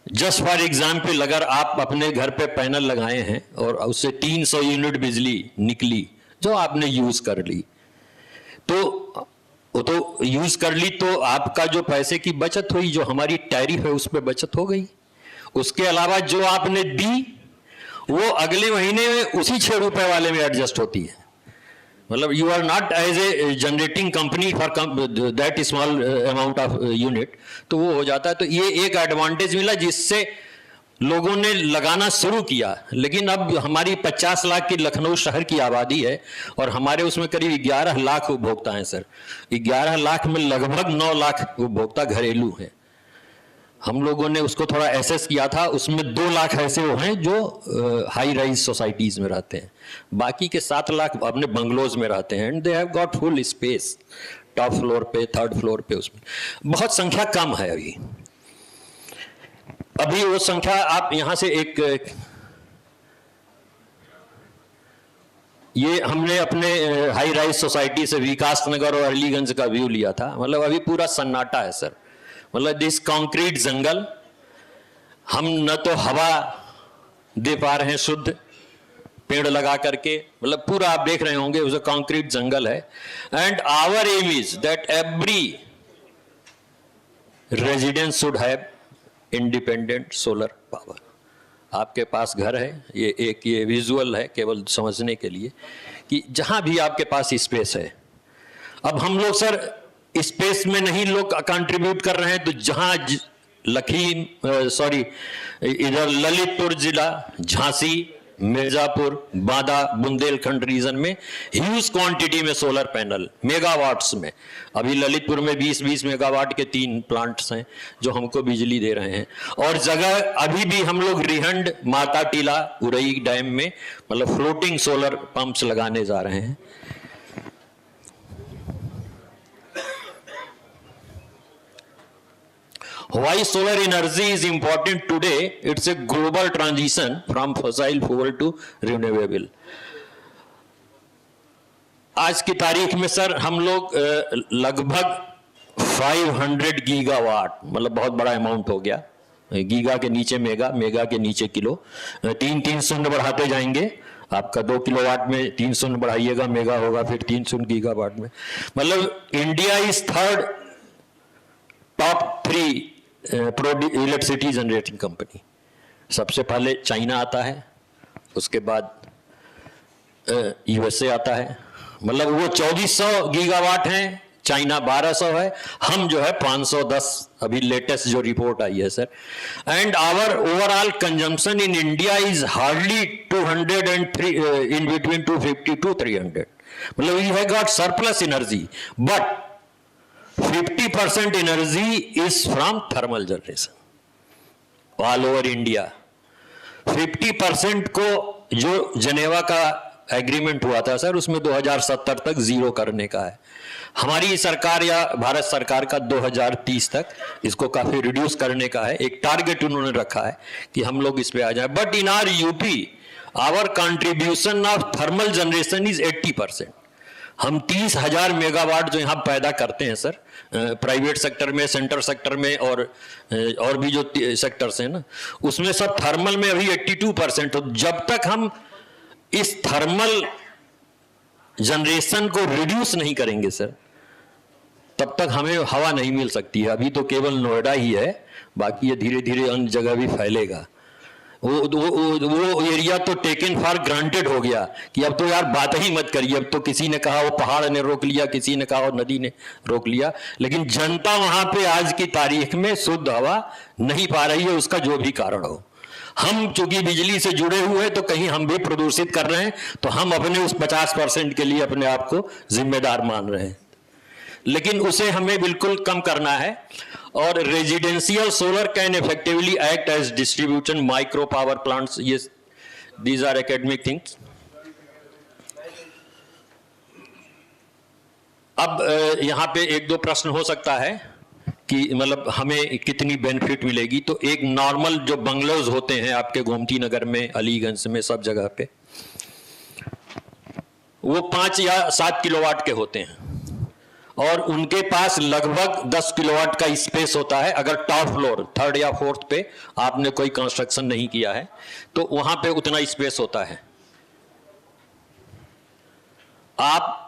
जस्ट फॉर एग्जाम्पल, अगर आप अपने घर पे पैनल लगाए हैं और उससे 300 यूनिट बिजली निकली जो आपने यूज कर ली, तो यूज कर ली, तो आपका जो पैसे की बचत हुई, जो हमारी टैरिफ है उस पर बचत हो गई। उसके अलावा जो आपने दी वो अगले महीने में उसी 6 रुपए वाले में एडजस्ट होती है। मतलब you are not as a generating company for that small amount of unit, तो वो हो जाता है। तो ये एक एडवांटेज मिला जिससे लोगों ने लगाना शुरू किया। लेकिन अब हमारी 50 लाख की लखनऊ शहर की आबादी है और हमारे उसमें करीब 11 लाख उपभोक्ता हैं सर। 11 लाख में लगभग 9 लाख उपभोक्ता घरेलू हैं। हम लोगों ने उसको थोड़ा एसेस किया था, उसमें 2 लाख ऐसे वो हैं जो हाई राइज सोसाइटीज में रहते हैं, बाकी के 7 लाख अपने बंगलोज में रहते हैं। And they have got full space top floor पे, 3rd फ्लोर पे। उसमें बहुत संख्या कम है अभी वो संख्या आप यहां से ये हमने अपने हाई राइज सोसाइटी से विकास नगर और अलीगंज का व्यू लिया था। मतलब अभी पूरा सन्नाटा है सर। मतलब दिस कंक्रीट जंगल, हम न तो हवा दे पा रहे हैं शुद्ध पेड़ लगा करके, मतलब पूरा आप देख रहे होंगे उसे कंक्रीट जंगल है। And our aim is that every residence should have independent solar power. आपके पास घर है, ये विजुअल है केवल समझने के लिए कि जहां भी आपके पास स्पेस है। अब हम लोग सर स्पेस में नहीं लोग कंट्रीब्यूट कर रहे हैं, तो जहां इधर ललितपुर जिला, झांसी, मिर्जापुर, बांदा, बुंदेलखंड रीजन में ह्यूज क्वांटिटी में सोलर पैनल मेगावाट्स में, अभी ललितपुर में 20-20 मेगावाट के 3 प्लांट्स हैं जो हमको बिजली दे रहे हैं। और जगह अभी भी हम लोग रिहंड, माता टीला, उरई डैम में मतलब फ्लोटिंग सोलर पंप्स लगाने जा रहे हैं। Why solar energy is important today? It's a global transition from fossil fuel to renewable. आज की तारीख में सर हम लोग लगभग 500 गीगावाट, मतलब बहुत बड़ा अमाउंट हो गया। गीगा के नीचे मेगा, मेगा के नीचे किलो, 3 शून्य बढ़ाते जाएंगे। आपका 2 किलोवाट में 3 शून्य बढ़ाइएगा, मेगा होगा फिर 3 शून्य गीगावाट में। मतलब India is 3rd top 3 electricity generating company. सबसे पहले चाइना आता है, उसके बाद यूएसए आता है। मतलब वो 2400 गीगावाट हैं, चाइना 1200 है, हम जो है 510, अभी लेटेस्ट जो रिपोर्ट आई है sir. And our overall consumption in India is hardly 203, in between 250 to 300। मतलब we have got surplus energy, but 50% energy is from thermal generation all over India. 50% को जो जनेवा का एग्रीमेंट हुआ था सर, उसमें 2070 तक 0 करने का है। हमारी सरकार या भारत सरकार का 2030 तक इसको काफी रिड्यूस करने का है। एक टारगेट उन्होंने रखा है कि हम लोग इस पे आ जाए। But in our UP our contribution of thermal generation is 80%। हम 30,000 मेगावाट जो यहाँ पैदा करते हैं सर, प्राइवेट सेक्टर में, सेंटर सेक्टर में और भी जो सेक्टर्स हैं ना, उसमें सब थर्मल में अभी 82%। तो जब तक हम इस थर्मल जनरेशन को रिड्यूस नहीं करेंगे सर, तब तक हमें हवा नहीं मिल सकती है। अभी तो केवल नोएडा ही है, बाकी ये धीरे धीरे अन्य जगह भी फैलेगा। वो एरिया तो टेकन फॉर ग्रांटेड हो गया कि अब तो यार बात ही मत करिए। अब तो किसी ने कहा वो पहाड़ ने रोक लिया, किसी ने कहा वो नदी ने रोक लिया, लेकिन जनता वहां पे आज की तारीख में शुद्ध हवा नहीं पा रही है, उसका जो भी कारण हो। हम चूंकि बिजली से जुड़े हुए हैं तो कहीं हम भी प्रदूषित कर रहे हैं, तो हम अपने उस 50% के लिए अपने आप को जिम्मेदार मान रहे हैं, लेकिन उसे हमें बिल्कुल कम करना है। और residential solar can effectively act as distribution micro power plants. ये दीज आर एकेडमिक थिंग्स। अब यहां पे 1-2 प्रश्न हो सकता है कि मतलब हमें कितनी बेनिफिट मिलेगी। तो एक नॉर्मल जो बंगलोज होते हैं आपके गोमती नगर में, अलीगंज में, सब जगह पे, वो 5 या 7 किलोवाट के होते हैं। और उनके पास लगभग 10 किलोवाट का स्पेस होता है। अगर टॉप फ्लोर, थर्ड या फोर्थ पे आपने कोई कंस्ट्रक्शन नहीं किया है तो वहां पे उतना स्पेस होता है। आप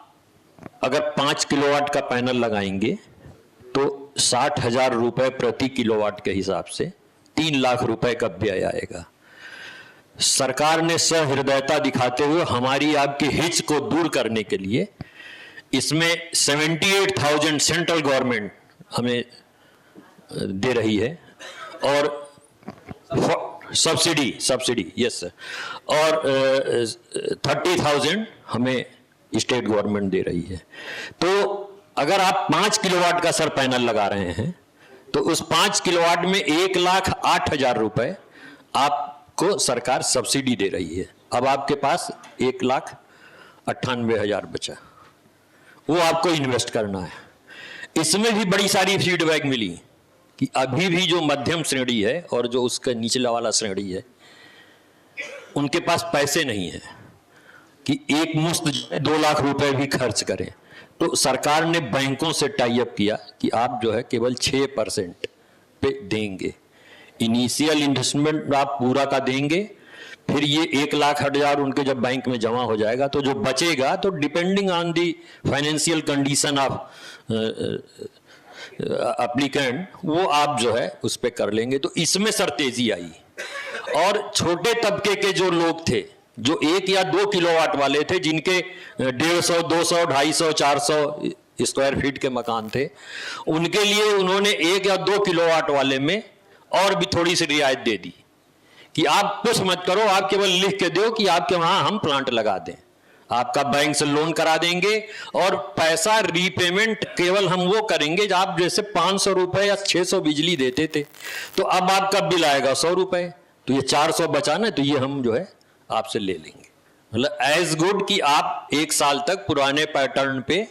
अगर 5 किलोवाट का पैनल लगाएंगे तो 60,000 रुपए प्रति किलोवाट के हिसाब से 3 लाख रुपए का व्यय आएगा। सरकार ने सहृदयता दिखाते हुए हमारी आपकी हिच को दूर करने के लिए इसमें 78,000 सेंट्रल गवर्नमेंट हमें दे रही है और सब्सिडी यस सर, और 30,000 हमें स्टेट गवर्नमेंट दे रही है। तो अगर आप 5 किलोवाट का सर पैनल लगा रहे हैं तो उस 5 किलोवाट में 1,08,000 रुपए आपको सरकार सब्सिडी दे रही है। अब आपके पास 1,98,000 बचा, वो आपको इन्वेस्ट करना है। इसमें भी बड़ी सारी फीडबैक मिली कि अभी भी जो मध्यम श्रेणी है और जो उसका निचला वाला श्रेणी है उनके पास पैसे नहीं है कि एक मुश्त 2 लाख रुपए भी खर्च करें। तो सरकार ने बैंकों से टाई अप किया कि आप जो है केवल 6% पे देंगे, इनिशियल इन्वेस्टमेंट आप पूरा का देंगे, फिर ये 1,08,000 उनके जब बैंक में जमा हो जाएगा तो जो बचेगा तो depending on the financial condition of applicant वो आप जो है उस पे कर लेंगे। तो इसमें सर तेजी आई और छोटे तबके के जो लोग थे जो 1 या 2 किलोवाट वाले थे जिनके 150, 200, 250, 400 स्क्वायर फीट के मकान थे, उनके लिए उन्होंने 1 या 2 किलोवाट वाले में और भी थोड़ी सी रियायत दे दी कि आप कुछ मत करो, आप केवल लिख के दो कि आपके वहां हम प्लांट लगा दें, आपका बैंक से लोन करा देंगे और पैसा रीपेमेंट केवल हम वो करेंगे जब आप जैसे 500 रुपए या 600 बिजली देते थे तो अब आपका बिल आएगा 100 रुपए, तो ये 400 बचा ना, तो ये हम जो है आपसे ले लेंगे। मतलब एज गुड कि आप 1 साल तक पुराने पैटर्न पे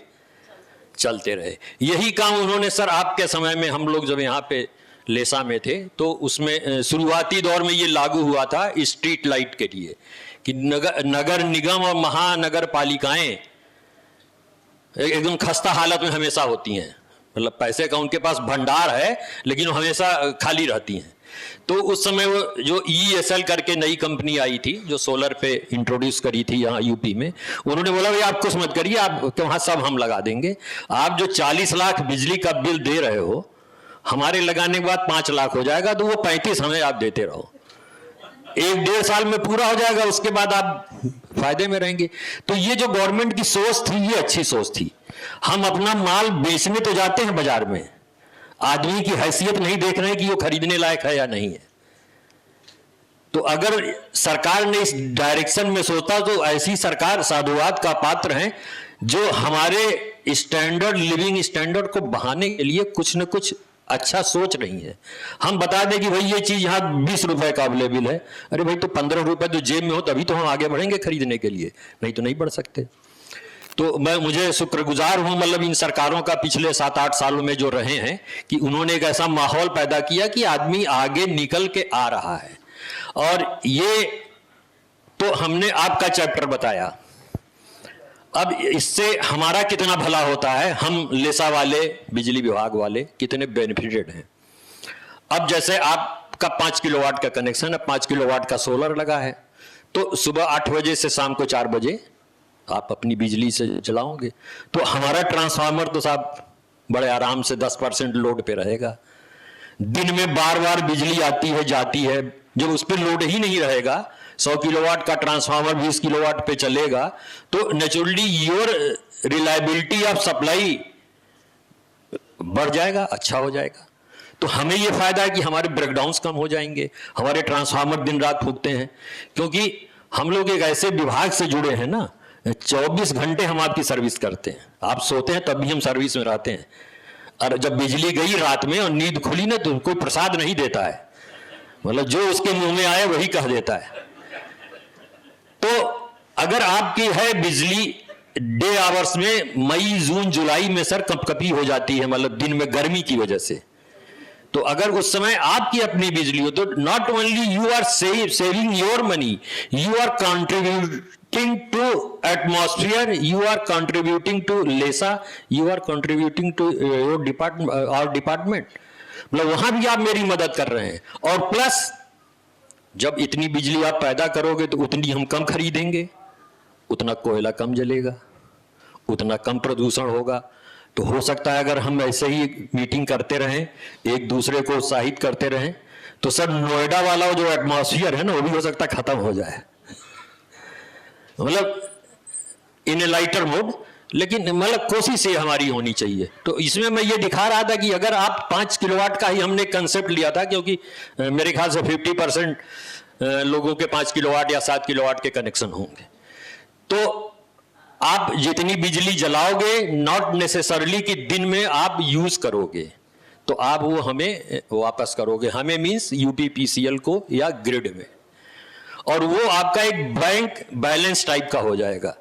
चलते रहे। यही काम उन्होंने सर आपके समय में, हम लोग जब यहाँ पे लेसा में थे तो उसमें शुरुआती दौर में ये लागू हुआ था स्ट्रीट लाइट के लिए कि नगर निगम और महानगर पालिकाएं एकदम खस्ता हालत में हमेशा होती हैं, मतलब पैसे का उनके पास भंडार है लेकिन वो हमेशा खाली रहती हैं। तो उस समय वो जो EESL करके नई कंपनी आई थी जो सोलर पे इंट्रोड्यूस करी थी यहाँ यूपी में, उन्होंने बोला भाई आप कुछ मत करिए, आप वहां सब हम लगा देंगे, आप जो 40 लाख बिजली का बिल दे रहे हो हमारे लगाने के बाद 5 लाख हो जाएगा, तो वो 35 हमें आप देते रहो, 1-1.5 साल में पूरा हो जाएगा, उसके बाद आप फायदे में रहेंगे। तो ये जो गवर्नमेंट की सोच थी ये अच्छी सोच थी। हम अपना माल बेचने तो जाते हैं बाजार में, आदमी की हैसियत नहीं देख रहे हैं कि वो खरीदने लायक है या नहीं है। तो अगर सरकार ने इस डायरेक्शन में सोचा तो ऐसी सरकार साधुवाद का पात्र है जो हमारे स्टैंडर्ड, लिविंग स्टैंडर्ड को बढ़ाने के लिए कुछ न कुछ अच्छा सोच रही है। हम बता दें कि भाई ये चीज यहाँ 20 रुपए का अवेलेबल है, अरे भाई तो 15 रुपए तो जेब में हो तभी तो हम आगे बढ़ेंगे खरीदने के लिए, नहीं तो नहीं बढ़ सकते। तो मुझे शुक्रगुजार हूं मतलब इन सरकारों का पिछले 7-8 सालों में जो रहे हैं कि उन्होंने एक ऐसा माहौल पैदा किया कि आदमी आगे निकल के आ रहा है। और ये तो हमने आपका चैप्टर बताया, अब इससे हमारा कितना भला होता है, हम लेसा वाले, बिजली विभाग वाले कितने बेनिफिटेड हैं। अब जैसे आपका 5 किलोवाट का कनेक्शन है, 5 किलोवाट का सोलर लगा है, तो सुबह 8 बजे से शाम को 4 बजे आप अपनी बिजली से चलाओगे, तो हमारा ट्रांसफार्मर तो साहब बड़े आराम से 10% लोड पे रहेगा। दिन में बार-बार बिजली आती है जाती है, जब उस पर लोड ही नहीं रहेगा, 100 किलोवाट का ट्रांसफार्मर 20 किलोवाट पे चलेगा, तो naturally your reliability of supply बढ़ जाएगा, अच्छा हो जाएगा। तो हमें यह फायदा है कि हमारे ब्रेकडाउन्स कम हो जाएंगे, हमारे ट्रांसफार्मर दिन रात फूकते हैं, क्योंकि हम लोग एक ऐसे विभाग से जुड़े हैं ना, 24 घंटे हम आपकी सर्विस करते हैं, आप सोते हैं तब भी हम सर्विस में रहते हैं। और जब बिजली गई रात में और नींद खुली ना तो कोई प्रसाद नहीं देता है, मतलब जो उसके मुंह में आए वही कह देता है। तो अगर आपकी है बिजली डे आवर्स में मई, जून, जुलाई में सर कपकपी हो जाती है, मतलब दिन में गर्मी की वजह से, तो अगर उस समय आपकी अपनी बिजली हो तो not only you are saving your money, you are contributing to atmosphere, you are contributing to LESA, you are contributing to your department. मतलब वहां भी आप मेरी मदद कर रहे हैं। और प्लस जब इतनी बिजली आप पैदा करोगे तो उतनी हम कम खरीदेंगे, उतना कोयला कम जलेगा, उतना कम प्रदूषण होगा। तो हो सकता है अगर हम ऐसे ही मीटिंग करते रहें, एक दूसरे को उत्साहित करते रहें, तो सर नोएडा वाला जो एटमॉस्फेयर है ना वो भी हो सकता है खत्म हो जाए, मतलब इन ए लाइटर मोड। लेकिन मतलब कोशिश ये हमारी होनी चाहिए। तो इसमें मैं ये दिखा रहा था कि अगर आप 5 किलोवाट का ही हमने कंसेप्ट लिया था, क्योंकि मेरे ख्याल से 50% लोगों के 5 किलोवाट या 7 किलोवाट के कनेक्शन होंगे। तो आप जितनी बिजली जलाओगे नॉट नेसेसरली कि दिन में आप यूज करोगे, तो आप वो हमें वापस करोगे, हमें मींस यूपीपीसीएल को या ग्रिड में, और वो आपका एक बैंक बैलेंस टाइप का हो जाएगा।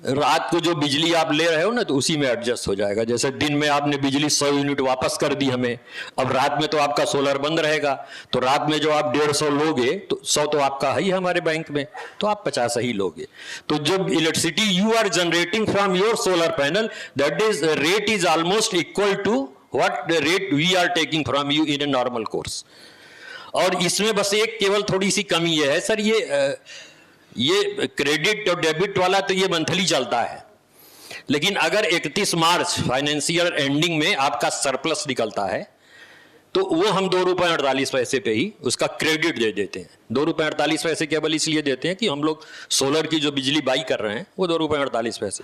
रात को जो बिजली आप ले रहे हो ना तो उसी में एडजस्ट हो जाएगा। जैसे दिन में आपने बिजली 100 यूनिट वापस कर दी हमें, अब रात में तो आपका सोलर बंद रहेगा, तो रात में जो आप 150 लोगे तो 100 तो आपका है ही हमारे बैंक में, तो आप 50 ही लोगे। तो जब electricity you are generating from your solar panel, that is rate is almost equal to what rate we are taking from you in a normal course. और इसमें बस एक केवल थोड़ी सी कमी ये है सर, ये क्रेडिट और डेबिट वाला तो ये मंथली चलता है, लेकिन अगर 31 मार्च फाइनेंशियल एंडिंग में आपका सरप्लस निकलता है तो वो हम 2 रुपये 48 पैसे पे ही उसका क्रेडिट दे देते हैं। 2 रुपये 48 पैसे केवल इसलिए देते हैं कि हम लोग सोलर की जो बिजली बाई कर रहे हैं वो 2 रुपये 48 पैसे,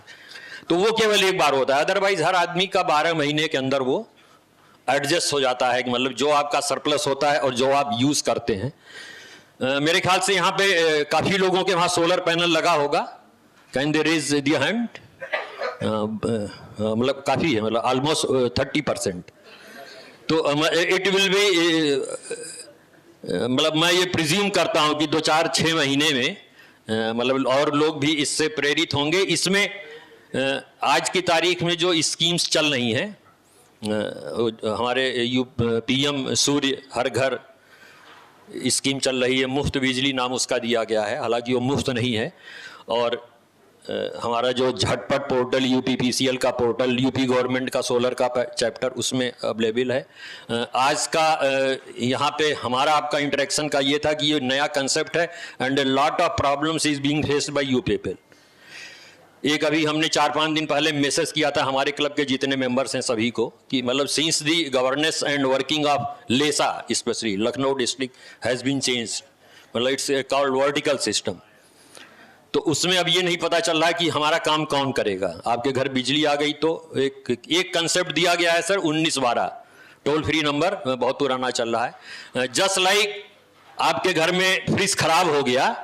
तो वो केवल एक बार होता है। अदरवाइज हर आदमी का 12 महीने के अंदर वो एडजस्ट हो जाता है कि मतलब जो आपका सरप्लस होता है और जो आप यूज करते हैं। मेरे ख्याल से यहाँ पे काफी लोगों के वहां सोलर पैनल लगा होगा, can they raise the hand? मतलब काफी है, मतलब ऑलमोस्ट 30%। तो इट विल बी, मतलब मैं ये प्रिज्यूम करता हूं कि 2-4-6 महीने में मतलब और लोग भी इससे प्रेरित होंगे। इसमें आज की तारीख में जो स्कीम्स चल रही हैं, हमारे पीएम सूर्य हर घर स्कीम चल रही है, मुफ्त बिजली नाम उसका दिया गया है, हालांकि वो मुफ्त नहीं है। और हमारा जो झटपट पोर्टल यूपीपीसीएल का पोर्टल, यूपी गवर्नमेंट का सोलर का चैप्टर उसमें अवेलेबल है। आज का यहाँ पे हमारा आपका इंटरेक्शन का ये था कि ये नया कंसेप्ट है and lot of problems is being faced by you people. एक अभी हमने 4-5 दिन पहले मैसेज किया था हमारे क्लब के जितने मेंबर्स हैं सभी को कि मतलब since the governance and working of LESA specially Lucknow district has been changed, मतलब इट्स कॉल्ड वर्टिकल सिस्टम। तो उसमें अब ये नहीं पता चल रहा है कि हमारा काम कौन करेगा। आपके घर बिजली आ गई तो एक कंसेप्ट दिया गया है सर 1912 टोल फ्री नंबर, बहुत पुराना चल रहा है। जस्ट लाइक आपके घर में फ्रिज खराब हो गया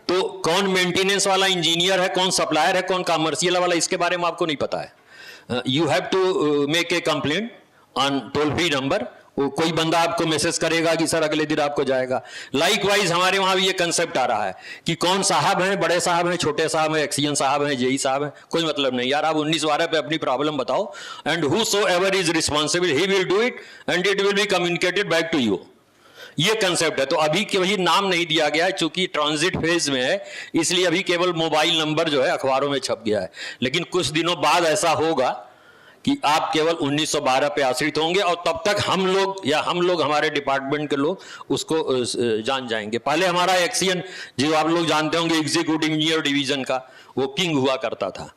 तो कौन मेंटेनेंस वाला इंजीनियर है, कौन सप्लायर है, कौन कमर्शियल वाला, इसके बारे में आपको नहीं पता है। You have to make a complaint on toll free number, कोई बंदा आपको मैसेज करेगा कि सर अगले दिन आपको जाएगा। लाइकवाइज हमारे वहां भी ये कंसेप्ट आ रहा है कि कौन साहब हैं, बड़े साहब हैं, छोटे साहब हैं, एक्सीएन साहब हैं, जेई साहब हैं, कोई मतलब नहीं यार, आप 1912 पे अपनी प्रॉब्लम बताओ and whosoever is responsible he will do it and it will be communicated back to you. ये कंसेप्ट है। तो अभी वही नाम नहीं दिया गया है चूंकि ट्रांजिट फेज में है, इसलिए अभी केवल मोबाइल नंबर जो है अखबारों में छप गया है, लेकिन कुछ दिनों बाद ऐसा होगा कि आप केवल 1912 पे आश्रित होंगे और तब तक हम लोग हमारे डिपार्टमेंट के लोग उसको जान जाएंगे। पहले हमारा एक्सीएन जो आप लोग जानते होंगे एग्जीक्यूटिव इंजीनियर डिवीजन का, वो किंग हुआ करता था,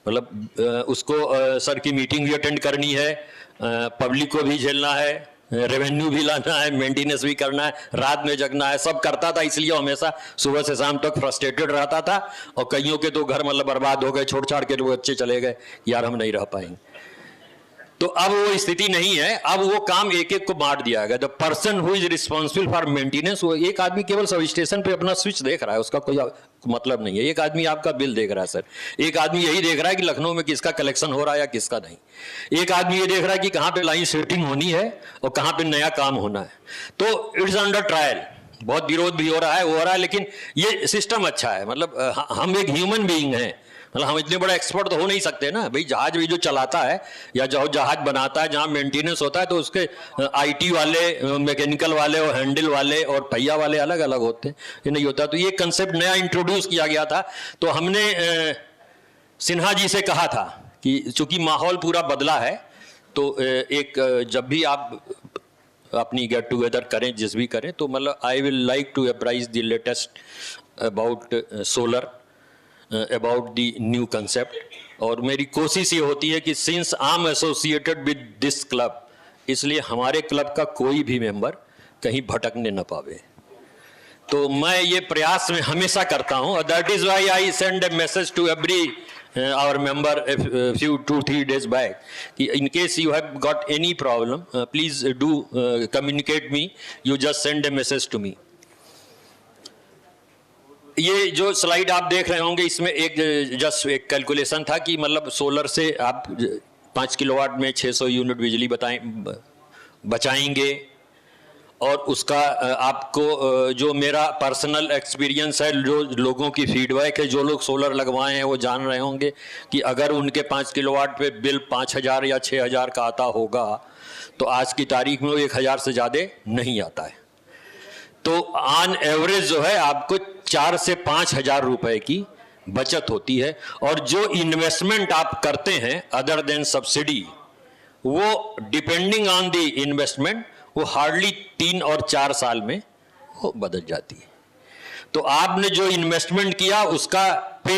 मतलब उसको सर की मीटिंग भी अटेंड करनी है, पब्लिक को भी झेलना है, रेवेन्यू भी लाना है, मेंटेनेंस भी करना है, रात में जगना है, सब करता था। इसलिए हमेशा सुबह से शाम तक फ्रस्ट्रेटेड रहता था और कईयों के तो घर मतलब बर्बाद हो गए, छोड़ छाड़ के बच्चे चले गए, यार हम नहीं रह पाएंगे। तो अब वो स्थिति नहीं है, अब वो काम एक एक को बांट दिया गया। The person who is responsible for maintenance, वो एक आदमी केवल सब स्टेशन पे अपना स्विच देख रहा है, उसका कोई मतलब नहीं है। एक आदमी आपका बिल देख रहा है सर, एक आदमी यही देख रहा है कि लखनऊ में किसका कलेक्शन हो रहा है या किसका नहीं, एक आदमी ये देख रहा है कि कहाँ पे लाइन सेटिंग होनी है और कहाँ पे नया काम होना है। तो इट्स अंडर ट्रायल, बहुत विरोध भी हो रहा है, लेकिन ये सिस्टम अच्छा है। मतलब हम एक ह्यूमन बीइंग हैं, मतलब हम इतने बड़े एक्सपर्ट तो हो नहीं सकते ना भाई। जहाज भी जो चलाता है या जो जहाज बनाता है, जहाँ मेंटेनेंस होता है, तो उसके आईटी वाले, मैकेनिकल वाले और हैंडल वाले और पहिया वाले अलग अलग होते हैं, ये नहीं होता। तो ये कंसेप्ट नया इंट्रोड्यूस किया गया था। तो हमने सिन्हा जी से कहा था कि चूंकि माहौल पूरा बदला है, तो एक जब भी आप अपनी गेट टुगेदर करें, जिस भी करें, तो मतलब I will like to apprise the latest about solar, about the new concept. और मेरी कोशिश ये होती है कि since I am associated with this club, इसलिए हमारे क्लब का कोई भी मेंबर कहीं भटकने न पावे। तो मैं ये प्रयास में हमेशा करता हूँ। That is why I send a message to every our member a few 2-3 days back, in case you have got any problem, please do communicate me, you just send a message to me. ये जो slide आप देख रहे होंगे, इसमें एक just एक calculation था कि मतलब सोलर से आप 5 किलोवाट में 600 यूनिट बिजली बचाएंगे। और उसका आपको जो मेरा पर्सनल एक्सपीरियंस है, जो लोगों की फीडबैक है, जो लोग सोलर लगवाए हैं वो जान रहे होंगे कि अगर उनके 5 किलोवाट पे बिल 5,000 या 6,000 का आता होगा, तो आज की तारीख में वो 1,000 से ज़्यादा नहीं आता है। तो ऑन एवरेज जो है आपको 4 से 5,000 रुपए की बचत होती है। और जो इन्वेस्टमेंट आप करते हैं अदर देन सब्सिडी, वो डिपेंडिंग ऑन द इन्वेस्टमेंट, वो हार्डली 3 और 4 साल में वो बदल जाती है। तो आपने जो इन्वेस्टमेंट किया उसका पे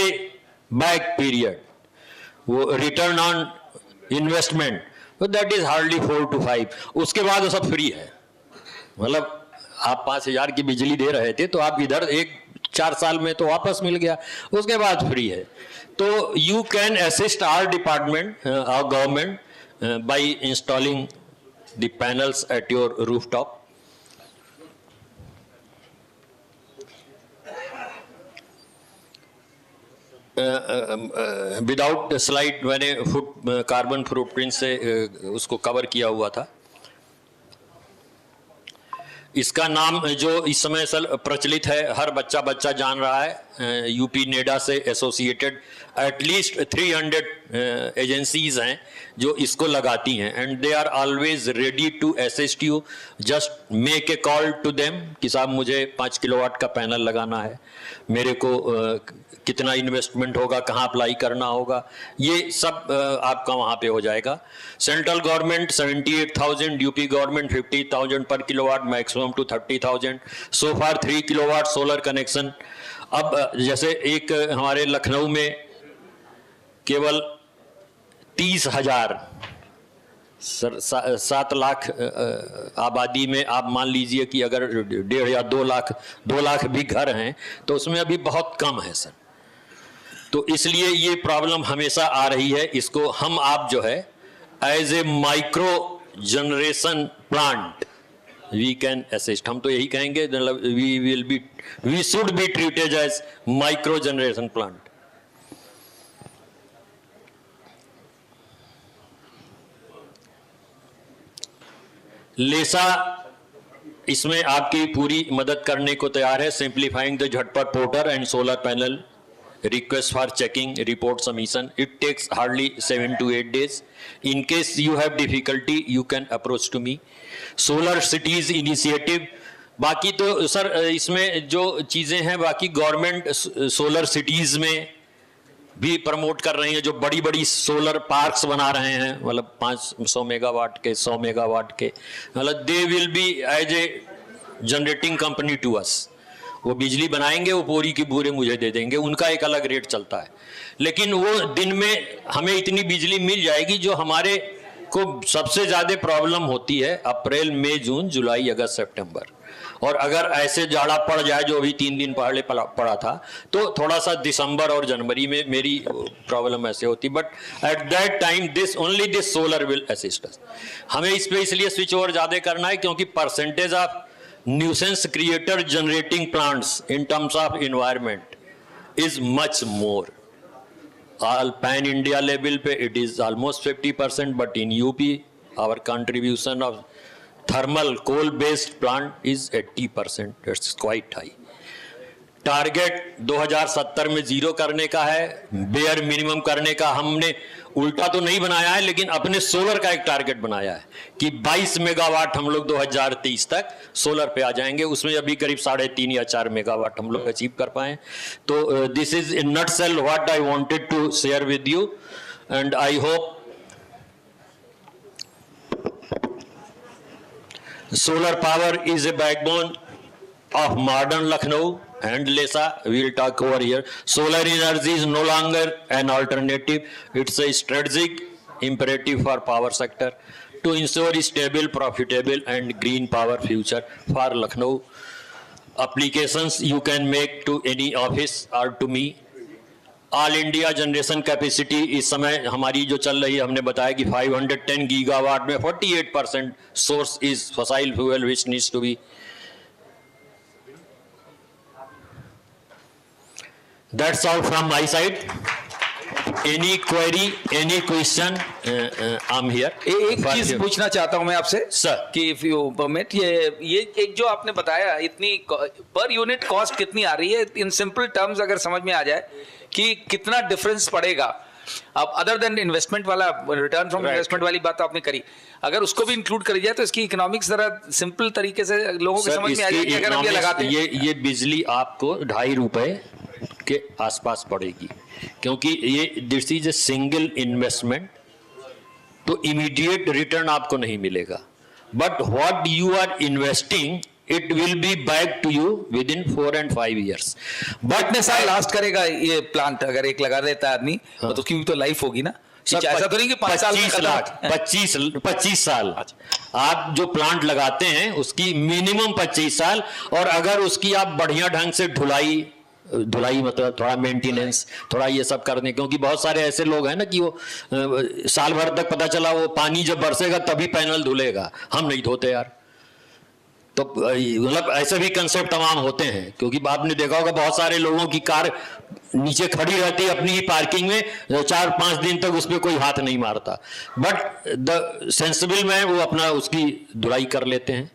बैक पीरियड, वो रिटर्न ऑन इन्वेस्टमेंट, तो दैट इज हार्डली 4 to 5। उसके बाद वो सब फ्री है। मतलब आप 5,000 की बिजली दे रहे थे, तो आप इधर 4 साल में तो वापस मिल गया, उसके बाद फ्री है। तो you can assist our department, our government, by installing the panels at your rooftop. Without the slide, मैंने कार्बन फुटप्रिंट से उसको कवर किया हुआ था। इसका नाम जो इस समय प्रचलित है, हर बच्चा जान रहा है, यूपी नेडा से एसोसिएटेड एटलीस्ट 300 एजेंसीज हैं जो इसको लगाती हैं, and they are always ready to assist you. Just make a call to them कि साहब मुझे 5 किलोवाट का पैनल लगाना है, मेरे को कितना इन्वेस्टमेंट होगा, कहाँ अप्लाई करना होगा, ये सब आपका वहाँ पे हो जाएगा। सेंट्रल गवर्नमेंट 78,000, यूपी गवर्नमेंट 50,000 पर kilowatt, maximum two 30,000। So far 3 kilowatt solar connection. अब जैसे एक हमारे लखनऊ में केवल 30,000, 7 लाख आबादी में आप मान लीजिए कि अगर 1.5 या 2 लाख भी घर हैं, तो उसमें अभी बहुत कम है सर। तो इसलिए ये प्रॉब्लम हमेशा आ रही है। इसको हम आप जो है as a micro generation plant we can assist. हम तो यही कहेंगे, we should be treated as micro generation plant. LESA इसमें आपकी पूरी मदद करने को तैयार है। Simplifying the Jhatpat portal and solar panel request for checking report submission, it takes hardly 7 to 8 days. In case you have difficulty, you can approach to me. Solar cities initiative, बाकी तो सर इसमें जो चीजें हैं, बाकी गवर्नमेंट सोलर सिटीज में भी promote कर रही हैं, जो बड़ी बड़ी सोलर पार्क्स बना रहे हैं, मतलब 500 मेगावाट के, 100 मेगावाट के, मतलब they will be as a generating company to us. वो बिजली बनाएंगे, वो पूरी की पूरी मुझे दे देंगे, उनका एक अलग रेट चलता है। लेकिन वो दिन में हमें इतनी बिजली मिल जाएगी जो हमारे को सबसे ज़्यादा प्रॉब्लम होती है अप्रैल, मई, जून, जुलाई, अगस्त, सितंबर। और अगर ऐसे जाड़ा पड़ जाए जो अभी 3 दिन पहले पड़ा था, तो थोड़ा सा दिसंबर और जनवरी में मेरी प्रॉब्लम ऐसे होती। But at that time only this solar will assist us. हमें इस पर इसलिए स्विच ओवर ज़्यादा करना है क्योंकि percentage of nuisance creator generating plants in terms of environment is much more. All pan India level pe it is almost 50%, but in UP our contribution of thermal coal based plant is 80%. That's quite high. Target 2070 में zero करने का है, bare minimum करने का। हमने उल्टा तो नहीं बनाया है, लेकिन अपने सोलर का एक टारगेट बनाया है कि 22 मेगावाट हम लोग 2030 तक सोलर पे आ जाएंगे। उसमें अभी करीब 3.5 या 4 मेगावाट हम लोग अचीव कर पाए। तो this is in nutshell what I wanted to share with you, and I hope solar power is a backbone of modern Lucknow and Lesa. We will talk over here. Solar energy is no longer an alternative. It's a strategic imperative for power sector to ensure stable, profitable and green power future for Lucknow. Applications you can make to any office or to me. All India generation capacity इस समय हमारी जो चल रही है, हमने बताया कि 510 गीगावाट में 48% source is fossil fuel which needs to be. That's all from my side. Any query, any question, I am here. एक चीज पूछना चाहता हूं मैं आपसे सर, कि इफ यू परमिट, ये एक जो आपने बताया, इतनी पर यूनिट कॉस्ट कितनी आ रही है, इन सिंपल टर्म्स अगर समझ में आ जाए कि कितना डिफरेंस पड़ेगा। अब अदर देन इन्वेस्टमेंट वाला, रिटर्न फ्रॉम इन्वेस्टमेंट वाली बात तो आपने करी, अगर उसको भी इंक्लूड करी जाए तो इसकी इकोनॉमिक्स जरा सिंपल तरीके से लोगों को समझ में आ जाए कि अगर हम ये लगाते हैं, ये बिजली आपको 2.5 रुपए के आसपास पड़ेगी, क्योंकि ये this is a single investment, तो इमीडिएट रिटर्न आपको नहीं मिलेगा। But what you are investing it will be back to you within 4 and 5 years. But कितने साल लास्ट करेगा ये प्लांट अगर एक लगा देता है आदमी? तो उसकी भी तो लाइफ होगी ना। ऐसा तो नहीं कि 5 साल 25 लाख 25 साल आप जो प्लांट लगाते हैं उसकी मिनिमम 25 साल, और अगर उसकी आप बढ़िया ढंग से धुलाई मतलब थोड़ा मेंटेनेंस, थोड़ा ये सब करने, क्योंकि बहुत सारे ऐसे लोग हैं ना कि वो साल भर तक पता चला वो पानी जब बरसेगा तभी पैनल धुलेगा, हम नहीं धोते यार। तो मतलब ऐसे भी कंसेप्ट तमाम होते हैं, क्योंकि आपने देखा होगा बहुत सारे लोगों की कार नीचे खड़ी रहती है अपनी ही पार्किंग में, 4-5 दिन तक उस पर कोई हाथ नहीं मारता, बट द सेंसिबल में वो अपना उसकी धुलाई कर लेते हैं,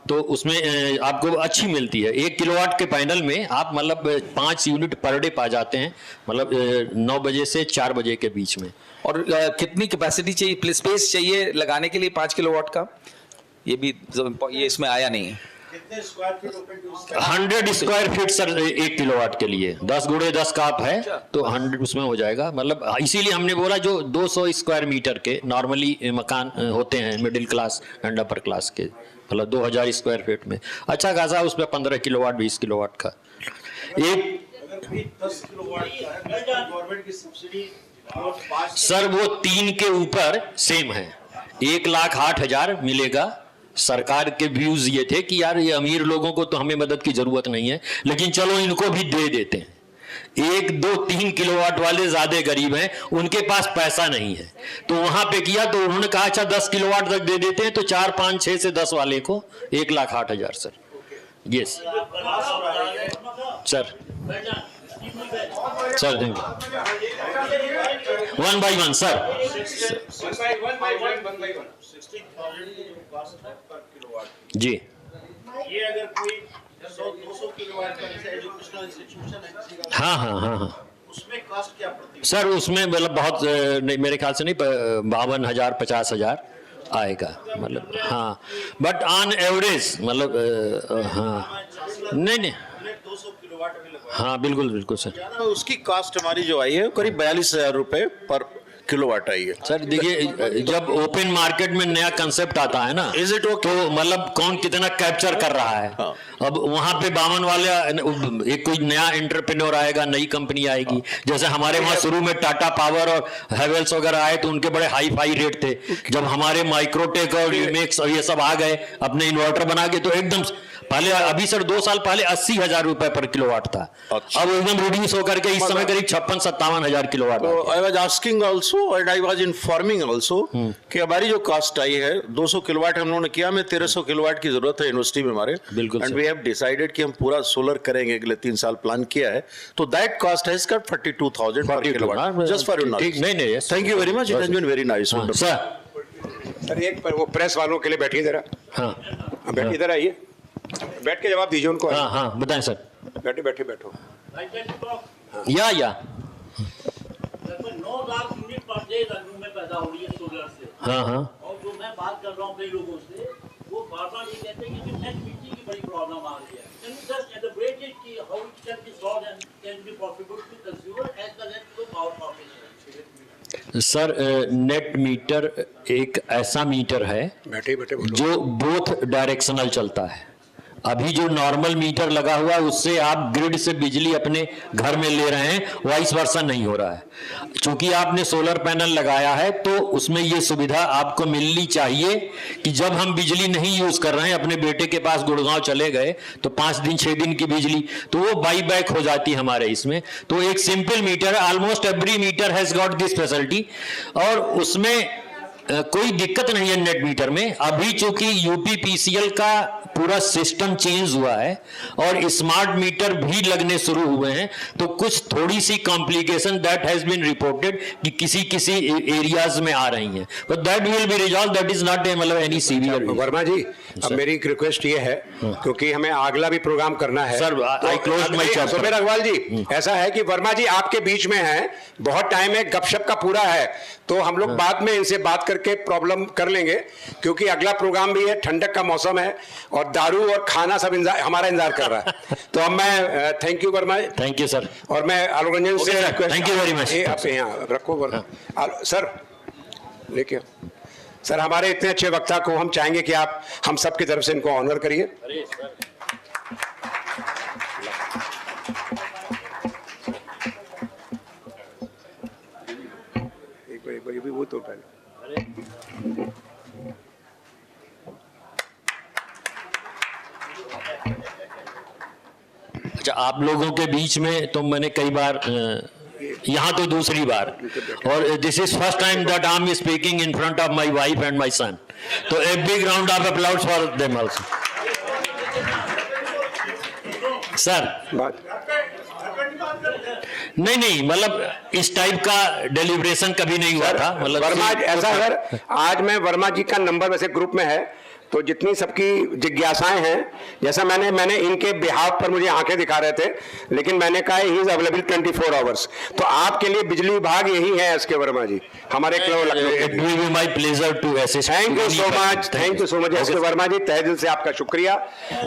तो उसमें आपको अच्छी मिलती है। 1 किलोवाट के पैनल में आप मतलब 5 यूनिट पर डे पा जाते हैं, मतलब 9 बजे से 4 बजे के बीच में। और कितनी कैपेसिटी चाहिए, स्पेस चाहिए लगाने के लिए 5 किलोवाट का? ये भी ये इसमें आया नहीं है। 100 स्क्वायर फीट सर 1 किलोवाट के लिए 10 गुणे 10 का आप है तो 100 उसमें हो जाएगा। मतलब इसीलिए हमने बोला जो 200 स्क्वायर मीटर के नॉर्मली मकान होते हैं middle class and upper class के, मतलब 2000 स्क्वायर फीट में अच्छा खासा उसमें 15 किलोवाट 20 किलोवाट का एक सर वो 3 के ऊपर सेम है, 1,08,000 मिलेगा। सरकार के व्यूज ये थे कि यार ये अमीर लोगों को तो हमें मदद की जरूरत नहीं है, लेकिन चलो इनको भी दे देते हैं। 1, 2, 3 किलोवाट वाले ज्यादा गरीब हैं, उनके पास पैसा नहीं है, तो वहां पे किया तो उन्होंने कहा अच्छा 10 किलोवाट तक दे देते हैं, तो 4, 5, 6 से 10 वाले को 1,08,000 sir. Yes sir, sir thank you. 1 by 1 sir. जी ये अगर कोई 100-200 किलोवाट का जैसे एजुकेशनल इंस्टीट्यूशन है, हाँ उसमें कॉस्ट क्या पड़ती है? सर उसमें मतलब बहुत नहीं, मेरे ख्याल से नहीं 52,000 50,000 आएगा, मतलब हाँ, बट ऑन एवरेज मतलब हाँ नहीं 200 किलोवाट में लगवाया। हाँ बिल्कुल बिल्कुल सर। उसकी कॉस्ट हमारी जो आई है करीब 42,000 रुपए पर किलोवाट आई है। सर देखिए जब ओपन मार्केट में नया कंसेप्ट आता है ना, Is it okay? तो मतलब कौन कितना कैप्चर कर रहा है। हाँ। अब वहां पे 52 वाले एक कोई नया एंटरप्रेन्योर आएगा, नई कंपनी आएगी, जैसे हमारे वहां शुरू में टाटा पावर और हैवेल्स वगैरह आए तो उनके बड़े हाई फाई रेट थे। जब हमारे माइक्रोटेक और यूमेक्स और ये सब आ गए अपने इन्वर्टर बना के, तो एकदम पहले अभी सर 2 साल पहले 80,000 रुपए पर किलोवाट था, अच्छा। अब एकदम रिड्यूस होकर के इस समय करीब 56-57,000 किलोवाट। तो I was asking also and I was informing also कि हमारी जो कॉस्ट आई है 200 किलोवाट हम लोगों ने किया, हमें 1300 किलोवाट की जरूरत है यूनिवर्सिटी में हमारे, बिल्कुल and sir. We have decided कि हम पूरा सोलर करेंगे, अगले 3 साल प्लान किया है, तो दैट कॉस्ट हैज कट 42,000 पर 42, kilowatt, just for your knowledge. नहीं thank you very much, it has been very nice. Sir एक पर वो प्रेस वालों के लिए बैठिए जरा, हाँ बैठिए इधर आइए, बैठ के जवाब दीजिए उनको। हाँ बताएं सर। बैठे बैठे बैठो। या लगभग 9 lakh unit per day Lucknow में पैदा हो रही है सोलर से। हाँ और जो मैं बात कर रहा हूँ कई लोगों से, वो बार-बार ये कहते हैं कि नेट मीटिंग की बड़ी प्रॉब्लम आ रही है। Can you just elaborate it कि how it can be solved and can be profitable to consumer as well as to power corporation? Sir, net metre एक ऐसा मीटर है बैठे बैठे बोलो। जो बोथ डायरेक्शनल चलता है। अभी जो नॉर्मल मीटर लगा हुआ है उससे आप ग्रिड से बिजली अपने घर में ले रहे हैं, वाइस वर्सा नहीं हो रहा है। चूंकि आपने सोलर पैनल लगाया है तो उसमें ये सुविधा आपको मिलनी चाहिए कि जब हम बिजली नहीं यूज कर रहे हैं, अपने बेटे के पास गुड़गांव चले गए तो 5 दिन 6 दिन की बिजली तो वो बाई बैक हो जाती है हमारे इसमें। तो एक simple meter, almost every meter has got this facility, और उसमें कोई दिक्कत नहीं है नेट मीटर में। अभी चूंकि यूपीपीसीएल का पूरा सिस्टम चेंज हुआ है और स्मार्ट मीटर भी लगने शुरू हुए हैं, तो कुछ थोड़ी सी complication that has been reported कि किसी एरियाज में आ रही हैं, but that will be resolve, that is not मतलब एनी सीवियर। वर्मा जी, अब मेरी एक रिक्वेस्ट ये है, क्योंकि हमें अगला भी प्रोग्राम करना है। Sir, I closed my chapter. Sumer Agarwal ji, ऐसा है कि वर्मा जी आपके बीच में हैं, बहुत टाइम है, गपशप का पूरा है, तो हम लोग बाद में इनसे बात करके प्रॉब्लम कर लेंगे, क्योंकि अगला प्रोग्राम भी है, ठंडक का मौसम है और दारू और खाना सब हमारा इंतजार कर रहा है। तो अब मैं thank you Verma, thank you sir. और मैं आलोक रंजन से thank you very much. आप यहाँ रखो सर, लेके सर, हमारे इतने अच्छे वक्ता को हम चाहेंगे कि आप हम सब की तरफ से इनको ऑनर करिए। एक बार भी वो तो पहले अच्छा, आप लोगों के बीच में तो मैंने कई बार, यहाँ तो दूसरी बार, और this is first time that I am speaking in front of my wife and my son, तो a big round of applause for them also. Sir, नहीं मतलब इस टाइप का डेलिब्रेशन कभी नहीं हुआ था। मतलब वर्मा ऐसा, अगर आज मैं वर्मा जी का नंबर वैसे ग्रुप में है, तो जितनी सबकी जिज्ञासाएं हैं, जैसा मैंने इनके बिहाफ पर मुझे आंखें दिखा रहे थे, लेकिन मैंने कहा ही इज अवेलेबल 24 आवर्स, तो आपके लिए बिजली विभाग यही है एसके वर्मा जी, हमारे it will be my pleasure to assist. Thank you so much S K Verma ji, तहे दिल से आपका शुक्रिया।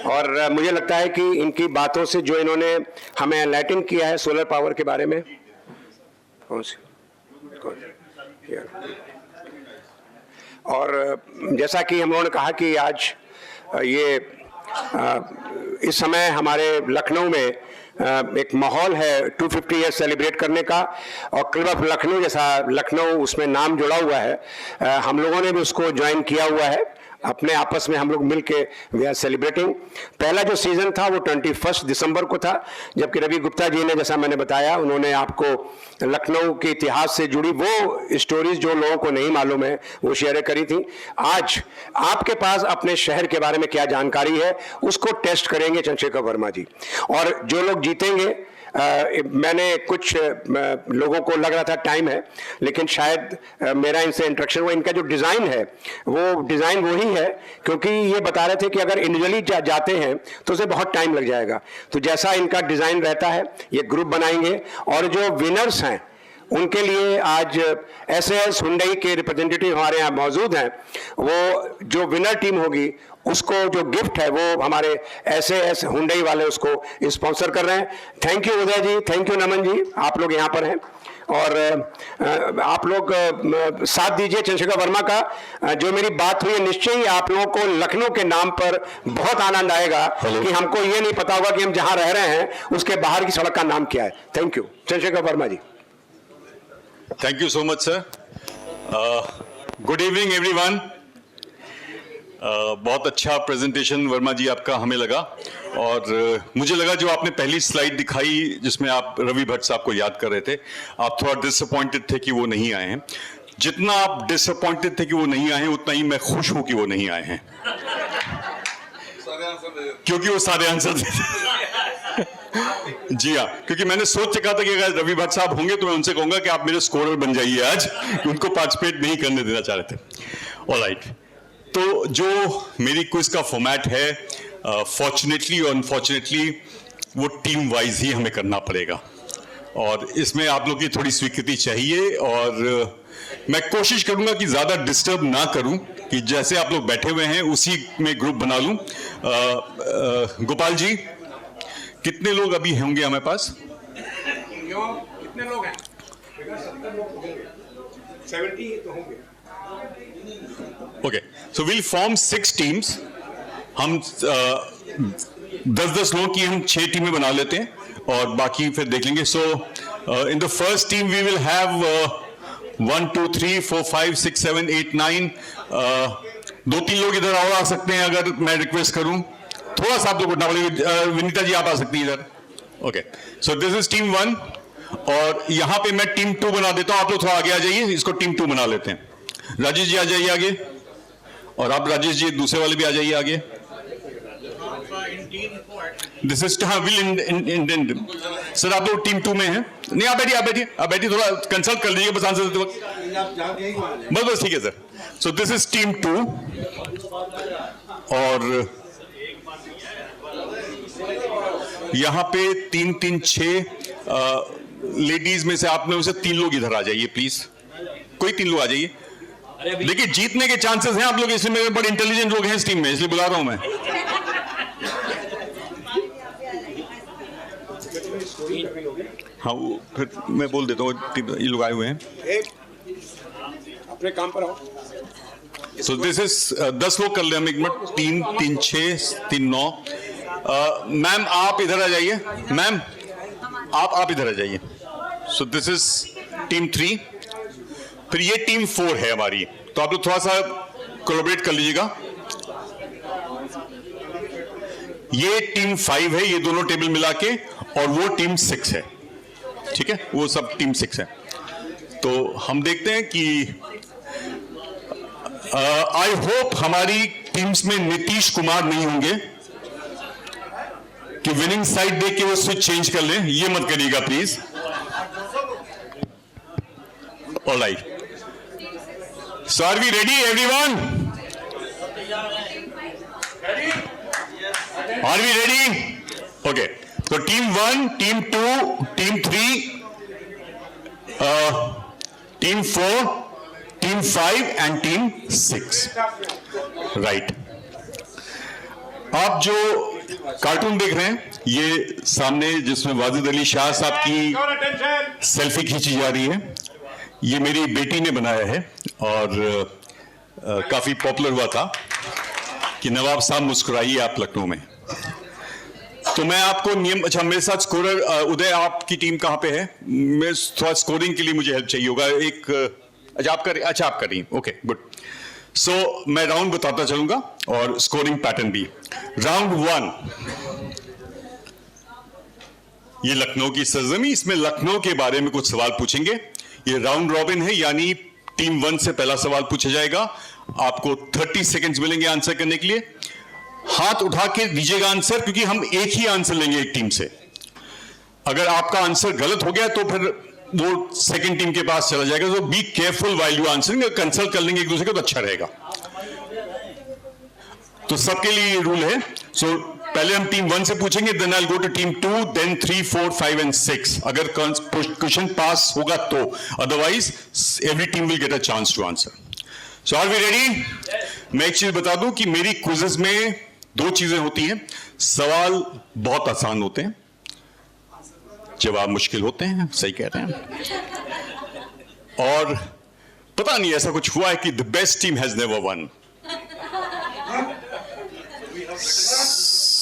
और मुझे लगता है कि इनकी बातों से जो इन्होंने हमें एनलाइटन किया है सोलर पावर के बारे में, कौन सी और जैसा कि हम लोगों ने कहा कि आज ये इस समय हमारे लखनऊ में एक माहौल है 250 ईयर्स सेलिब्रेट करने का, और क्लब ऑफ लखनऊ जैसा लखनऊ उसमें नाम जुड़ा हुआ है, हम लोगों ने भी उसको ज्वाइन किया हुआ है, अपने आपस में हम लोग मिलके वी आर सेलिब्रेटिंग। पहला जो सीजन था वो 21 दिसंबर को था, जबकि रवि गुप्ता जी ने, जैसा मैंने बताया, उन्होंने आपको लखनऊ के इतिहास से जुड़ी वो स्टोरीज जो लोगों को नहीं मालूम है वो शेयर करी थी। आज आपके पास अपने शहर के बारे में क्या जानकारी है उसको टेस्ट करेंगे चंद्रशेखर वर्मा जी, और जो लोग जीतेंगे, मैंने कुछ लोगों को लग रहा था टाइम है, लेकिन शायद मेरा इनसे इंटरेक्शन हुआ, इनका जो डिज़ाइन है वो डिज़ाइन वही है, क्योंकि ये बता रहे थे कि अगर इंडिविजुअली जाते हैं तो उसे बहुत टाइम लग जाएगा, तो जैसा इनका डिज़ाइन रहता है ये ग्रुप बनाएंगे, और जो विनर्स हैं उनके लिए आज SAS हुंडई के रिप्रेजेंटेटिव हमारे यहाँ मौजूद हैं, वो जो विनर टीम होगी उसको जो गिफ्ट है वो हमारे SAS हुंडई वाले उसको स्पॉन्सर कर रहे हैं। Thank you Uday ji, thank you Naman ji, आप लोग यहाँ पर हैं, और आप लोग साथ दीजिए चंद्रशेखर वर्मा का। जो मेरी बात हुई है, निश्चय ही आप लोगों को लखनऊ के नाम पर बहुत आनंद आएगा कि हमको ये नहीं पता होगा कि हम जहाँ रह रहे हैं उसके बाहर की सड़क का नाम क्या है। Thank you Chandrashekhar Verma ji. Thank you so much, sir. Good evening, everyone. बहुत अच्छा प्रेजेंटेशन वर्मा जी आपका हमें लगा, और मुझे लगा जो आपने पहली स्लाइड दिखाई जिसमें आप रवि भट्ट साहब को याद कर रहे थे, आप थोड़ा डिसअपॉइंटेड थे कि वो नहीं आए हैं। जितना आप डिसअपॉइंटेड थे कि वो नहीं आए हैं, उतना ही मैं खुश हूं कि वो नहीं आए हैं, क्योंकि वो सारे आंसर थे। जी हाँ, क्योंकि मैंने सोच चुका था कि अगर रवि भट्ट साहब होंगे तो मैं उनसे कहूंगा कि आप मेरे स्कोरर बन जाइए आज, उनको पार्टिसिपेट नहीं करने देना चाह रहे थे। ऑलराइट, तो जो मेरी क्विज का फॉर्मेट है, फॉर्चुनेटली और अनफॉर्चुनेटली वो टीम वाइज ही हमें करना पड़ेगा, और इसमें आप लोग की थोड़ी स्वीकृति चाहिए। और मैं कोशिश करूंगा कि ज्यादा डिस्टर्ब ना करूं, कि जैसे आप लोग बैठे हुए हैं उसी में ग्रुप बना लूं। गोपाल जी, कितने लोग अभी होंगे हमारे पास? कितने लोग हैं? 70 तो होंगे। Okay, so will form 6 teams. हम 10-10 लोगों की हम 6 टीमें बना लेते हैं, और बाकी फिर देख लेंगे। So in the first team we will have 1 2 3 4 5 6 7 8 9। 2-3 लोग इधर और आ सकते हैं अगर मैं रिक्वेस्ट करूं। थोड़ा सा आप लोग उठना पड़ेगा। विनीता जी आप आ सकती हैं इधर। Okay, so this is team 1, और यहां पे मैं टीम 2 बना देता हूं। आप लोग थोड़ा आगे आ जाइए, इसको टीम 2 बना लेते हैं। राजेश जी आ जाइए आगे, और आप राजेश जी दूसरे वाले भी आ जाइए आगे। This is will in sir, आप लोग टीम 2 में हैं। नहीं, आप बैठिए, थोड़ा कंसल्ट कर लीजिए बस आंसर देते वक्त। बस ठीक है sir. So this is team 2, और यहां पे 3-3-6 लेडीज में से आप में से 3 लोग इधर आ जाइए प्लीज। कोई 3 लोग आ जाइए। देखिए, जीतने के चांसेस हैं आप लोग, इसलिए मेरे बड़े इंटेलिजेंट लोग हैं इस टीम में, इसलिए बुला रहा हूं मैं। हाँ, वो फिर मैं बोल देता हूँ, ये लोग आए हुए हैं। अपने काम पर आओ। सो दिस इज 10 लोग कर ले हम एक मिनट। 3-3-6 3-9। मैम आप इधर आ जाइए। मैम आप इधर आ जाइए। सो दिस इज टीम 3। फिर ये टीम 4 है हमारी, तो आप लोग थोड़ा सा कोलैबोरेट कर लीजिएगा। ये टीम 5 है, ये दोनों टेबल मिला के, और वो टीम 6 है। ठीक है, वो सब टीम 6 है। तो हम देखते हैं कि आई होप हमारी टीम्स में नीतीश कुमार नहीं होंगे कि विनिंग साइड देख के वो स्विच चेंज कर लें। ये मत करिएगा please. Alright, so are we ready everyone? Are we ready? Okay, तो team 1, team 2, team 3, team 4, team 5 and team 6। Right, आप जो कार्टून देख रहे हैं, ये सामने जिसमें वाजिद अली शाह साहब की सेल्फी खींची जा रही है, ये मेरी बेटी ने बनाया है, और काफी पॉपुलर हुआ था कि नवाब साहब मुस्कुराइए आप लखनऊ में। तो मैं आपको नियम, अच्छा मेरे साथ स्कोरर उदय, आपकी टीम कहां पे है? मैं थोड़ा स्कोरिंग के लिए मुझे हेल्प चाहिए होगा। एक अच्छा आप कर रही हैं। Okay, good. सो मैं राउंड बताता चलूंगा और स्कोरिंग पैटर्न भी। राउंड 1, ये लखनऊ की सरजमी, इसमें लखनऊ के बारे में कुछ सवाल पूछेंगे। ये राउंड रॉबिन है, यानी टीम 1 से पहला सवाल पूछा जाएगा। आपको 30 सेकेंड्स मिलेंगे आंसर करने के लिए। हाथ उठा के दीजिएगा आंसर, क्योंकि हम एक ही आंसर लेंगे एक टीम से। अगर आपका आंसर गलत हो गया तो फिर वो सेकंड टीम के पास चला जाएगा। तो be careful while you answering, consult कर लेंगे एक दूसरे को तो अच्छा रहेगा। तो सबके लिए ये रूल है। सो पहले हम टीम 1 से पूछेंगे, then I will go to team 2, then 3, 4, 5 and 6। अगर क्वेश्चन पास होगा तो, otherwise every team will get a chance to answer. So are we ready? मैं एक चीज बता दूं कि मेरी क्विज़ेस में 2 चीजें होती हैं। सवाल बहुत आसान होते हैं, जवाब मुश्किल होते हैं। सही कह रहे हैं। और पता नहीं ऐसा कुछ हुआ है कि the best team has never won.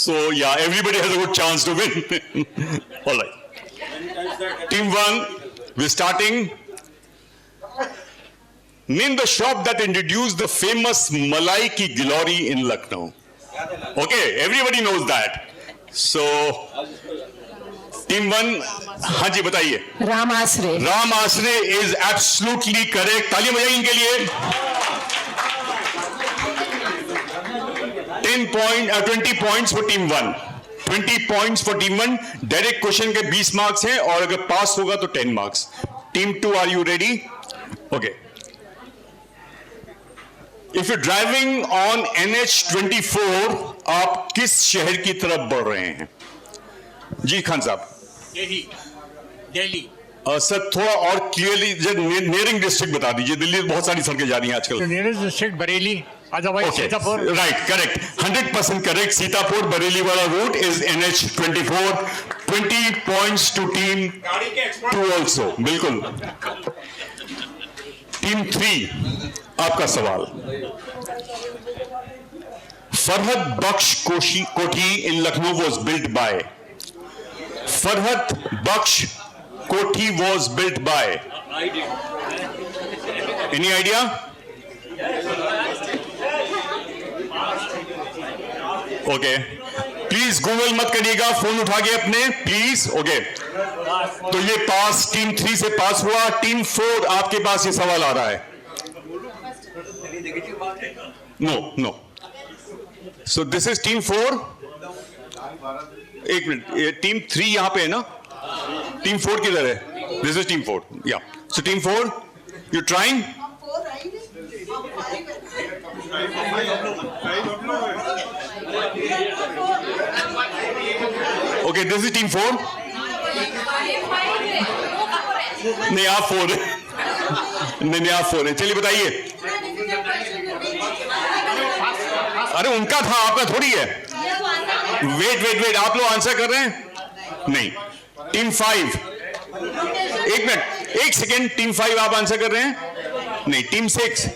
So yeah, everybody has a good chance to win. All right. Team 1, we're starting. Name the shop that introduced the famous Malai ki Gilori in Lucknow. Okay, everybody knows that. So, Team 1, हाँ जी बताइए। राम आसरे। राम आसरे is absolutely correct. तालियां बजाइए इनके लिए। 20 points for team 1, 20 points for team 1. Direct question के 20 marks हैं, और अगर पास होगा तो 10 marks. Team 2, are you ready? Okay. If you driving on NH24, आप किस शहर की तरफ बढ़ रहे हैं? जी खान साहब। दिल्ली सर थोड़ा और क्लियरली नियरिंग डिस्ट्रिक्ट बता दीजिए। दिल्ली में बहुत सारी सड़कें जा रही हैं आजकल। Nearest district Bareilly, otherwise Sitapur. Right, correct, 100% correct. Sitapur Bareilly वाला route is NH24। 20 points to team 2 also. बिल्कुल। टीम 3 आपका सवाल। Farhad Bakhsh Kothi in Lucknow was built by. Farhad Bakhsh Kothi was built by. Any idea? Okay, please Google मत करिएगा, फोन उठा के अपने प्लीज। ओके, तो ये पास टीम 3 से पास हुआ। टीम 4 आपके पास ये सवाल आ रहा है। No, so this is team 4। एक मिनट, टीम 3 यहां पे है ना? टीम 4 किधर है? This is team 4। या, so team 4 you trying. Okay, this is team 4। नहीं, आप 4 है। नहीं, आप 4 है। चलिए बताइए। अरे उनका था, आपका थोड़ी है। वेट, आप लोग आंसर कर रहे हैं? नहीं। टीम 5, एक मिनट, एक सेकेंड। टीम 5 आप आंसर कर रहे हैं? नहीं। टीम 6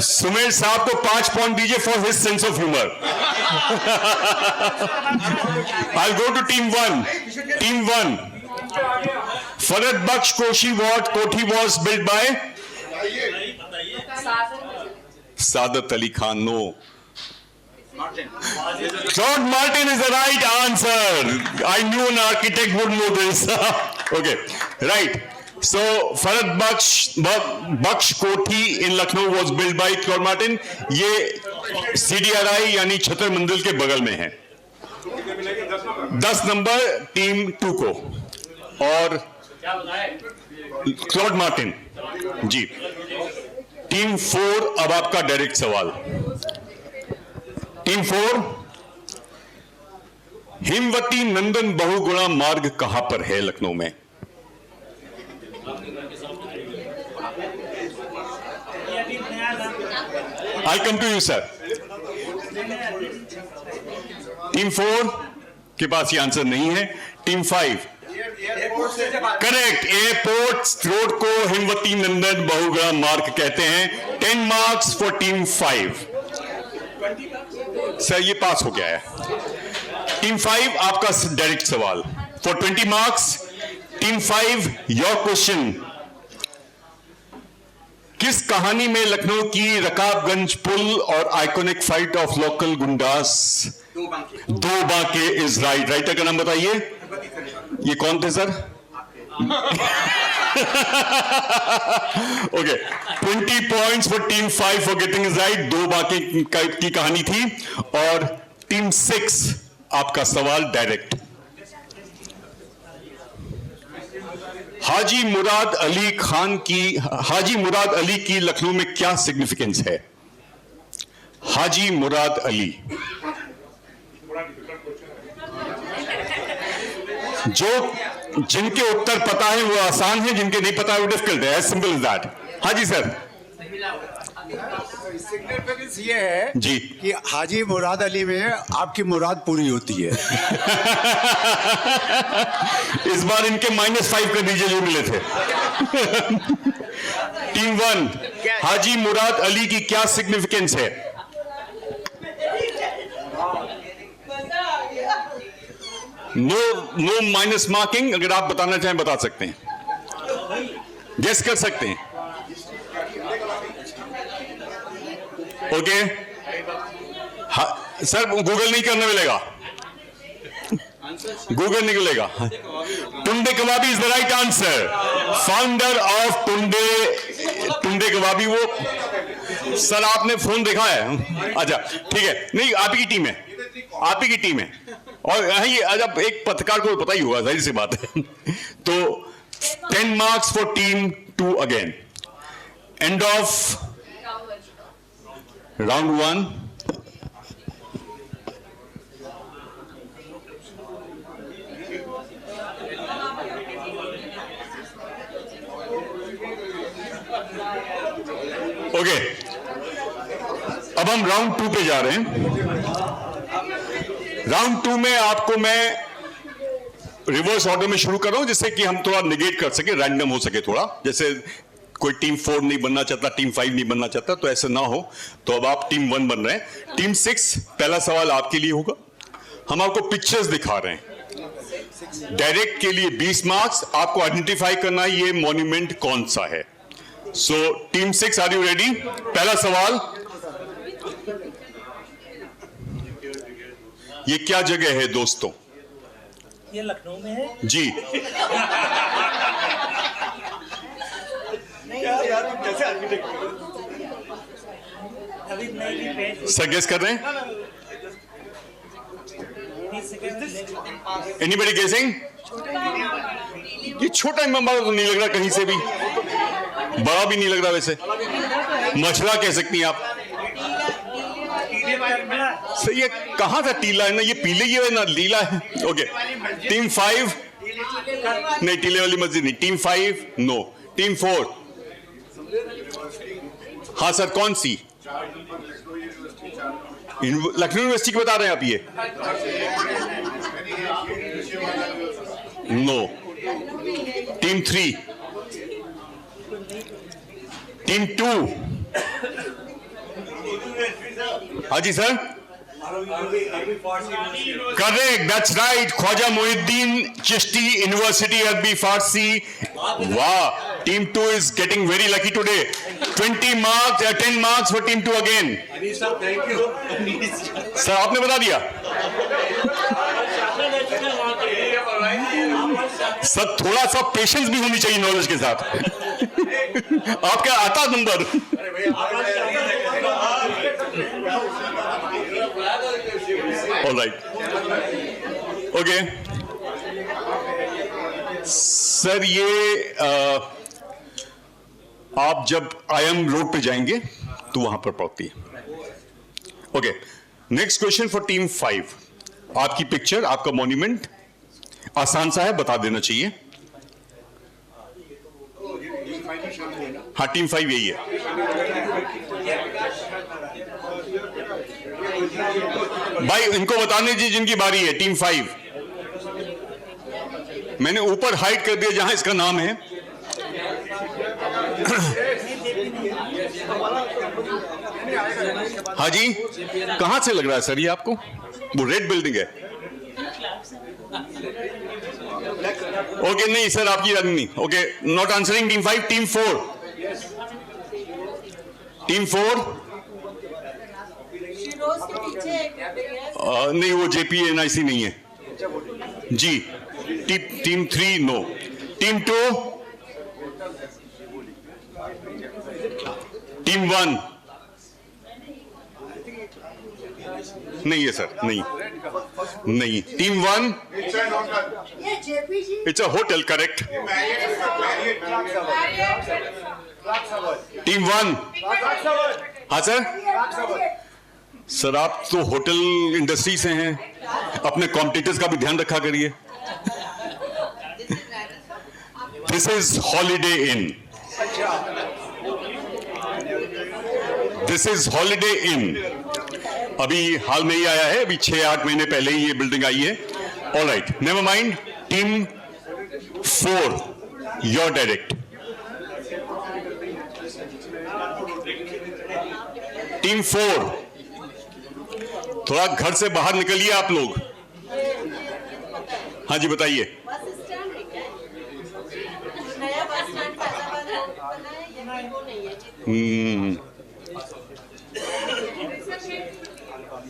सुमेर साहब को 5 पॉइंट दीजिए for his sense of humour. I go to team 1। Team 1, Farhad Bakhsh Kothi was built by Saadat Ali Khan. No, Claude Martin is the right answer. I knew an architect would know this. Okay, right. So Farhad Baksh Kothi in Lucknow was built by Claude Martin. ये CDRI यानी छतर मंदिर के बगल में है। 10 number team 2 को और Claude Martin जी। Team 4 अब आपका डायरेक्ट सवाल। टीम 4, हिमवती नंदन बहुगुणा मार्ग कहां पर है लखनऊ में? I come to you sir. Team 4 के पास ये आंसर नहीं है। टीम 5 करेक्ट, एयरपोर्ट रोड को हिमवती नंदन बहुगुणा मार्ग कहते हैं। 10 मार्क्स फॉर टीम 5। सर ये पास हो गया है। टीम 5 आपका डायरेक्ट सवाल for 20 marks. Team 5 your question. किस कहानी में लखनऊ की रकाबगंज पुल और आइकॉनिक फाइट ऑफ लोकल गुंडास दो बांके इज राइट? राइटर का नाम बताइए। ये कौन थे sir? Okay, 20 points for team 5 for getting is right. दो बांके की कहानी थी। और टीम 6 आपका सवाल डायरेक्ट। हाजी मुराद अली की लखनऊ में क्या सिग्निफिकेंस है? हाजी मुराद अली जिनके उत्तर पता है वो आसान है, जिनके नहीं पता है वो डिफिकल्ट है। As simple is that. हाँ जी सर। सिग्निफिकेंस ये है जी कि हाजी मुराद अली में आपकी मुराद पूरी होती है। इस बार इनके -5 कर दीजिए जो मिले थे। टीम 1, हाजी मुराद अली की क्या सिग्निफिकेंस है? No minus marking. अगर आप बताना चाहें बता सकते हैं, गेस कर सकते हैं। ओके सर, गूगल नहीं करने मिलेगा, गूगल निकलेगा। Tunday Kababi is the right answer. Founder of Tunday Kababi. वो सर आपने फोन देखा है? अच्छा ठीक है, नहीं आप ही की टीम है, आप ही की टीम है। और ये जब एक पत्रकार को पता ही होगा, जाहिर सी बात है। तो 10 marks for team 2 again. End of round 1। Okay, अब हम राउंड 2 पे जा रहे हैं। राउंड 2 में आपको मैं रिवर्स ऑर्डर में शुरू कर रहा हूं, जिससे कि हम थोड़ा निगेट कर सके, रैंडम हो सके थोड़ा। जैसे कोई टीम 4 नहीं बनना चाहता, टीम 5 नहीं बनना चाहता, तो ऐसे ना हो। तो अब आप टीम 1 बन रहे हैं। टीम 6, पहला सवाल आपके लिए होगा। हम आपको पिक्चर्स दिखा रहे हैं। डायरेक्ट के लिए 20 मार्क्स। आपको आइडेंटिफाई करना है ये मॉन्यूमेंट कौन सा है। So team 6, are you ready? पहला सवाल, ये क्या जगह है दोस्तों? ये लखनऊ में है जी, अभी नई सर गेस कर रहे हैं? एनीबडी गेसिंग? ये छोटा इमाम तो नहीं लग रहा कहीं से भी, बड़ा भी नहीं लग रहा। वैसे मछला कह सकती हैं आप। सर ये कहां था टीला है ना, ये पीले ही है ना लीला है। ओके, टीम 5 नहीं, टीले वाली मस्जिद नहीं। Team 5 no. टीम 4 हाँ सर, कौन सी? लखनऊ यूनिवर्सिटी की बता रहे हैं आप? ये नो। टीम 3, टीम 2 हाँ जी sir, correct, that's right, Khwaja Moinuddin Chishti university Arabi Farsi. वाह, team 2 is getting very lucky today. 20 marks, 10 marks for team 2 again. Sir आपने बता दिया। सर थोड़ा सा पेशेंस भी होनी चाहिए नॉलेज के साथ। आपका आता नंबर? Alright, okay sir. ये आप जब IM रोड पे जाएंगे तो वहां पर पड़ती है। Okay, next question for team 5। आपकी पिक्चर, आपका मॉन्यूमेंट आसान सा है, बता देना चाहिए। हाँ, टीम 5 यही है। भाई इनको बताने दीजिए जिनकी बारी है। टीम 5 मैंने ऊपर हाइड कर दिया जहां इसका नाम है। हाँ जी, कहां से लग रहा है सर ये आपको? वो रेड बिल्डिंग है। ओके, नहीं सर आपकी रंग नहीं। Okay, not answering team 5। Team 4, team 4 नहीं, वो JPNIC नहीं है जी। Team 3 no. टीम 2, टीम 1 नहीं है सर, नहीं नहीं। Team 1 it's a hotel, correct. Team 1 हाँ सर। सर आप तो होटल इंडस्ट्री से हैं, अपने कॉम्पिटिटर्स का भी ध्यान रखा करिए। This is Holiday Inn, this is Holiday Inn. अभी हाल में ही आया है, अभी 6-8 महीने पहले ही ये बिल्डिंग आई है। Alright, never mind. Team 4 your direct. Team 4 थोड़ा घर से बाहर निकलिए आप लोग। हाँ जी बताइए।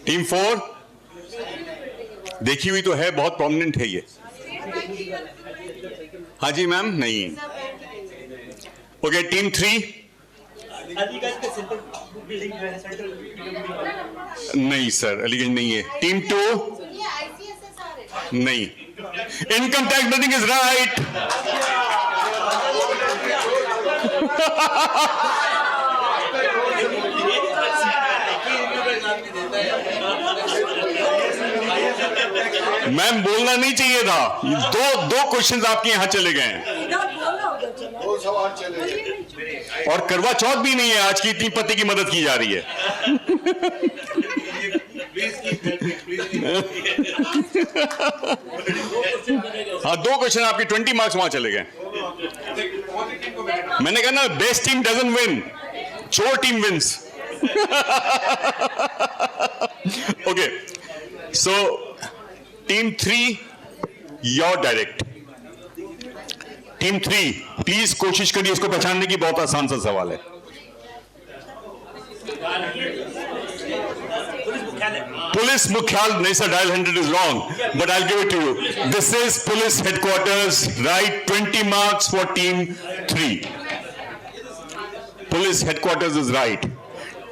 टीम 4 देखी हुई तो है, बहुत प्रोमिनेंट है ये। हाँ जी मैम, नहीं। ओके, टीम 3 नहीं सर, अलीगंज नहीं है। टीम 2 नहीं। Income tax building is right. Ma'am बोलना नहीं चाहिए था। दो क्वेश्चंस आपके यहां चले गए हैं। और करवा चौथ भी नहीं है आज की, इतनी पति की मदद की जा रही है। हाँ, 2 क्वेश्चन आपके 20 मार्क्स वहां चले गए। मैंने कहा ना, बेस्ट टीम डजंट विन, चोर team wins. Okay, so team 3 your direct. Team 3 please कोशिश करिए इसको पहचानने की, बहुत आसान सा सवाल है। पुलिस मुख्यालय, नहीं sir, dial 100 is wrong, but I'll give it to you. This is police headquarters, right? 20 marks for team 3. Police headquarters is right.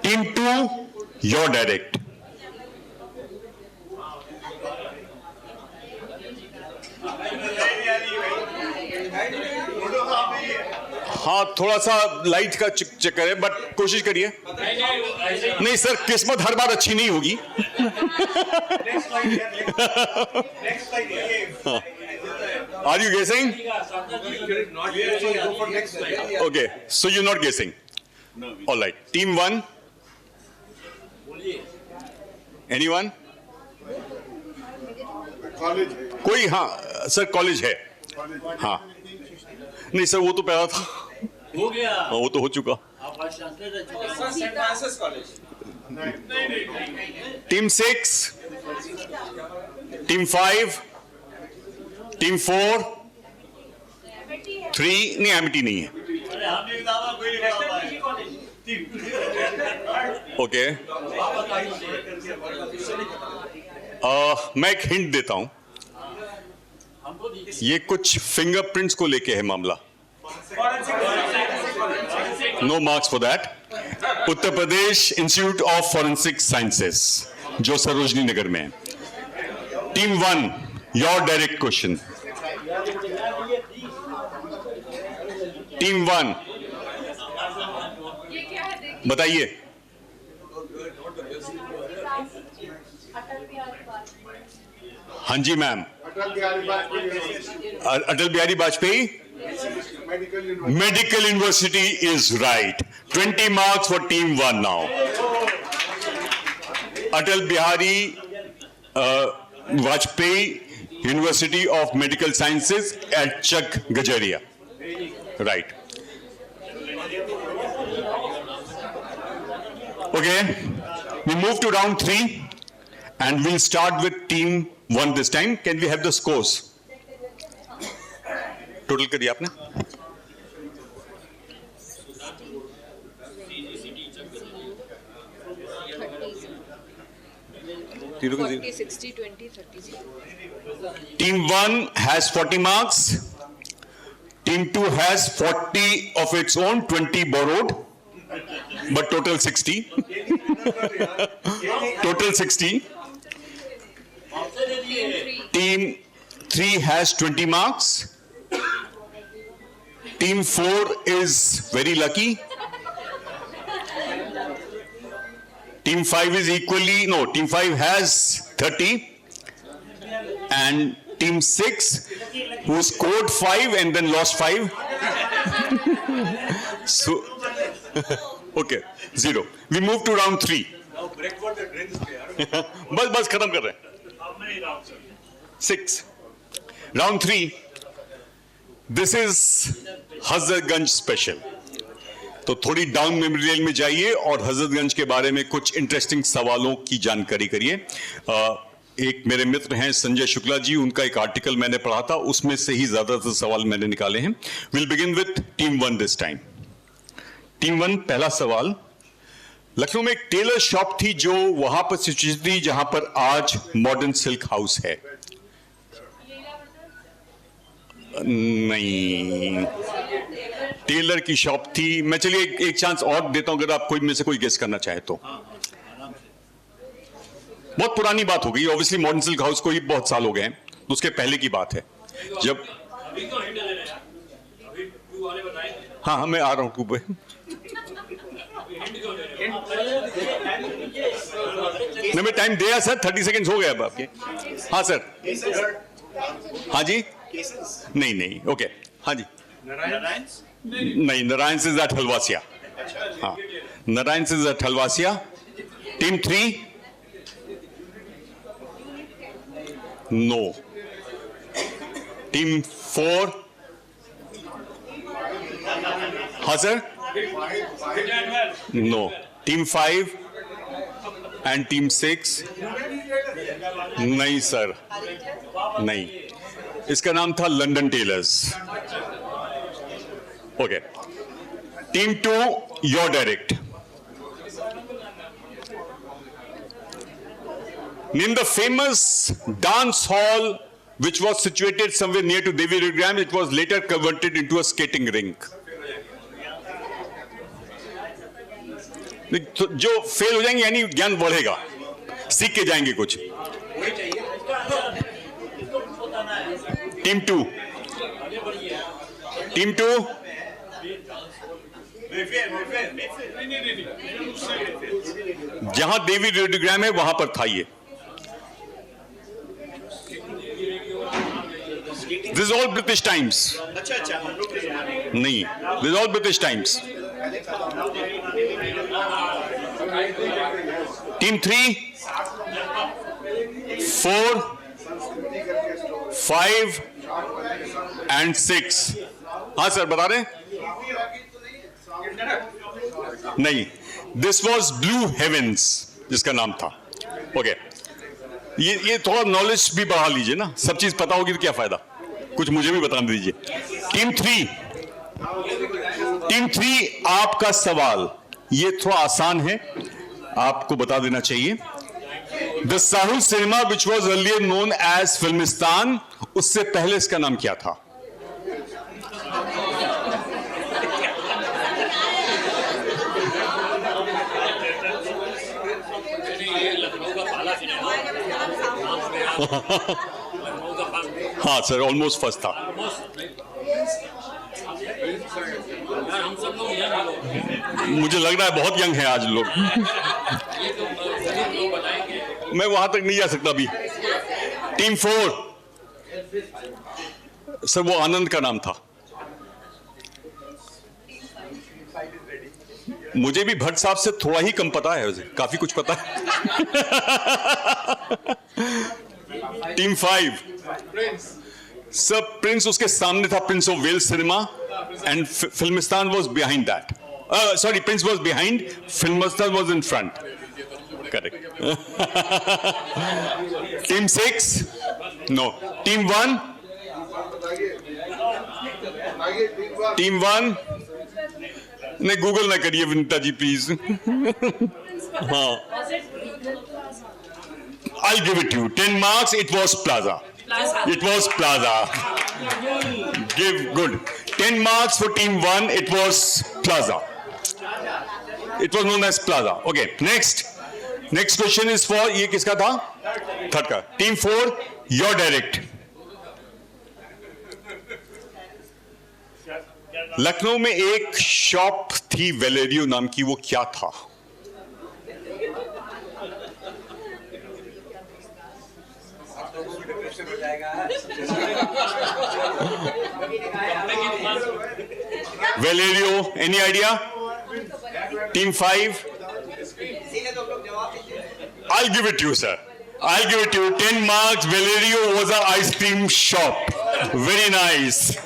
Team 2, your direct. हाँ, थोड़ा सा लाइट का चक्कर है, बट कोशिश करिए। नहीं सर, किस्मत हर बार अच्छी नहीं होगी। Are you guessing? Okay, so you're not guessing. All right. Team 1. Anyone? कोई? हाँ सर, कॉलेज है। हाँ नहीं सर, वो तो पहला था, हो गया, वो तो हो चुका। आप वाइस चांसलर रह चुके हैं। टीम 6, टीम 5, टीम 4, 3 नहीं, एमिटी नहीं है। अरे हम एक दावा कोई नहीं बता पाए। ओके, मैं एक हिंट देता हूं, ये कुछ फिंगरप्रिंट्स को लेके है मामला। No marks for that. Uttar Pradesh Institute of Forensic Sciences, जो सरोजनी नगर में है। Team 1, your direct question. Team 1 बताइए। हाँ जी ma'am. Atal Bihari Vajpayee Medical University is right. 20 marks for team 1 now. Atal Bihari Vajpayee University of Medical Sciences at Chak Gajaria, right. Okay, we move to round 3 and we'll start with team 1 this time. Can we have the scores? Total करिए आपने। Team 1 has 40 marks. Team 2 has 40 of its own, 20 borrowed. But total 60. Total 60. Team 3 has 20 marks. Team 4 is very lucky. Team 5 is equally, no, Team 5 has 30. And Team 6, who scored 5 and then lost 5. So, okay, 0. We move to round 3. बस खत्म कर रहे हैं। 6. Round 3. This is Hazratganj special. तो थोड़ी down memory lane में जाइए और हजरतगंज के बारे में कुछ इंटरेस्टिंग सवालों की जानकारी करिए। एक मेरे मित्र हैं संजय शुक्ला जी, उनका एक आर्टिकल मैंने पढ़ा था, उसमें से ही ज्यादातर सवाल मैंने निकाले हैं। Will begin with team 1 this time. Team 1 पहला सवाल, लखनऊ में एक टेलर शॉप थी जो वहां पर सिचुएटेड थी जहां पर आज मॉडर्न सिल्क हाउस है। नहीं, टेलर की शॉप थी। मैं चलिए एक चांस और देता हूं, अगर आप कोई में से कोई गेस करना चाहे तो। बहुत पुरानी बात हो गई, ऑब्वियसली मॉडर्न सिल्क हाउस को ही बहुत साल हो गए हैं, तो उसके पहले की बात है जब। हाँ, मैं आ रहा हूं टू पे। मैं टाइम दिया सर, 30 सेकेंड्स हो गए अब आपके। हाँ सर। हाँ जी, नहीं, ओके, हाँ जी। नहीं, नारायण इज एट हलवासिया. हाँ, नारायण is at Halwasiya. Team 3, no. Team 4, हाँ sir, no. Team 5 and team 6, नहीं सर, नहीं. इसका नाम था London Tailors. Okay. Team 2, your direct. Name the famous dance hall which was situated somewhere near to Devi Vidyam. It was later converted into a skating rink. तो जो fail हो जाएंगे यानी ज्ञान बढ़ेगा, सीख के जाएंगे कुछ. टीम 2, टीम 2, जहां देवी रेडियोग्राम है वहां पर था ये. This is all British Times. नहीं, this is all British Times. Team 3, 4, 5 and 6. हाँ सर, बता रहे? नहीं, this was Blue Heavens जिसका नाम था. ओके. ये थोड़ा नॉलेज भी बढ़ा लीजिए ना, सब चीज पता होगी तो क्या फायदा, कुछ मुझे भी बता दीजिए. टीम 3, आपका सवाल ये थोड़ा आसान है, आपको बता देना चाहिए. The Sahul cinema which was earlier known as Filmistan, उससे पहले इसका नाम क्या था? हाँ सर, ऑलमोस्ट फर्स्ट था. मुझे लग रहा है बहुत यंग है आज लोग. मैं वहां तक नहीं जा सकता अभी. टीम 4, सर वो आनंद का नाम था. मुझे भी भट्ट साहब से थोड़ा ही कम पता है, काफी कुछ पता है. टीम 5, सर प्रिंस उसके सामने था, Prince of Wales cinema, and Filmistan was behind that. Sorry, prince was behind, Filmistan was in front. Correct. Team 6, no. Team 1, नहीं गूगल ना करिए विनीता जी प्लीज. हाँ, I'll give it to you. 10 marks. It was Plaza. It was Plaza. Give good. 10 marks for team 1. It was Plaza. It was known as Plaza. Okay. Next question is for ये किसका था? Third का. Team 4. Your direct. Lucknow में एक shop थी Valerio नाम की, वो क्या था? Valerio, any idea? Team 5. I'll give it to you, sir. I'll give it to you. 10 marks. Valerio was an ice cream shop. Very nice.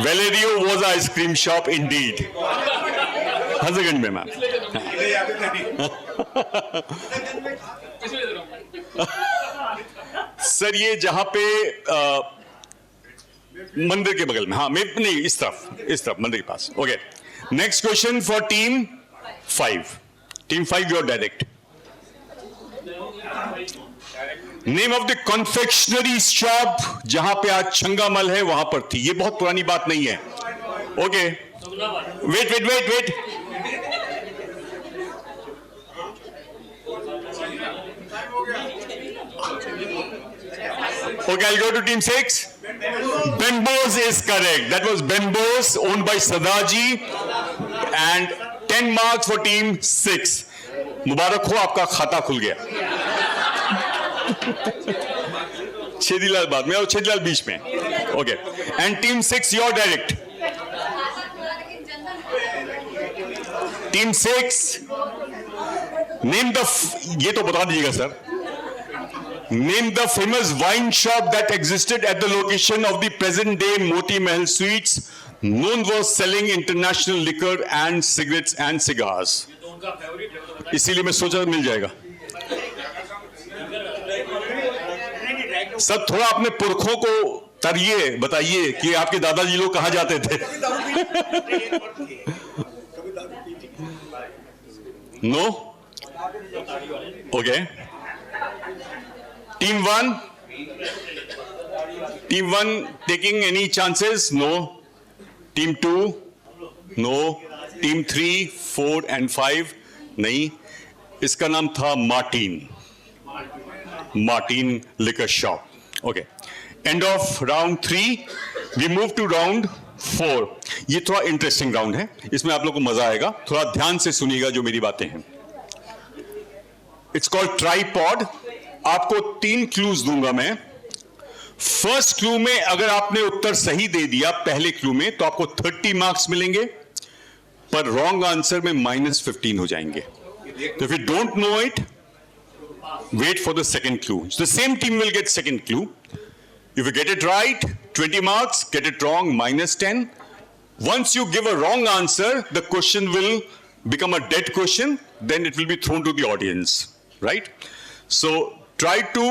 Valerio was an ice cream shop indeed. हंसगंज में ma'am. Sir ये जहां पे मंदिर के बगल में, हाँ नहीं इस तरफ मंदिर के पास. Okay. Next question for team 5. Team 5 your direct. Name of the confectionery shop जहां पे आज छंगामल है वहां पर थी. ये बहुत पुरानी बात नहीं है. Okay. Wait. Okay, I'll go to team 6. Benbows is correct. That was Benbows, owned by Sadaji, and 10 marks for team 6. मुबारक हो, आपका खाता खुल गया. छेदीलाल बाद में और छेदीलाल बीच में. Okay. And team 6, you're direct. Team 6, name the, ये तो बता दीजिएगा sir. Name the famous wine shop that existed at the location of the present day Moti Mahal Sweets, known for selling international liquor and cigarettes and cigars. इसीलिए मैं सोचा मिल जाएगा. सब थोड़ा अपने पुरखों को तरिए, बताइए कि आपके दादाजी लोग कहां जाते थे. No? Okay. Team 1 taking any chances? No. Team 2? No. Team 3, 4 and 5? नहीं. इसका नाम था Martin Liquor Shop. Okay. End of round 3. We move to round 4. ये थोड़ा इंटरेस्टिंग राउंड है. इसमें आप लोग को मजा आएगा. थोड़ा ध्यान से सुनिएगा जो मेरी बातें हैं. It's called tripod. आपको 3 क्लूज दूंगा मैं. फर्स्ट क्लू में अगर आपने उत्तर सही दे दिया पहले क्लू में तो आपको 30 मार्क्स मिलेंगे, पर रॉन्ग आंसर में -15 हो जाएंगे. तो if you don't know it, wait for the second clue. The same team will get second clue. If you get it right 20 marks, get it wrong -10. Once you give a wrong answer, the question will become a dead question, then it will be thrown to the audience, right? So try to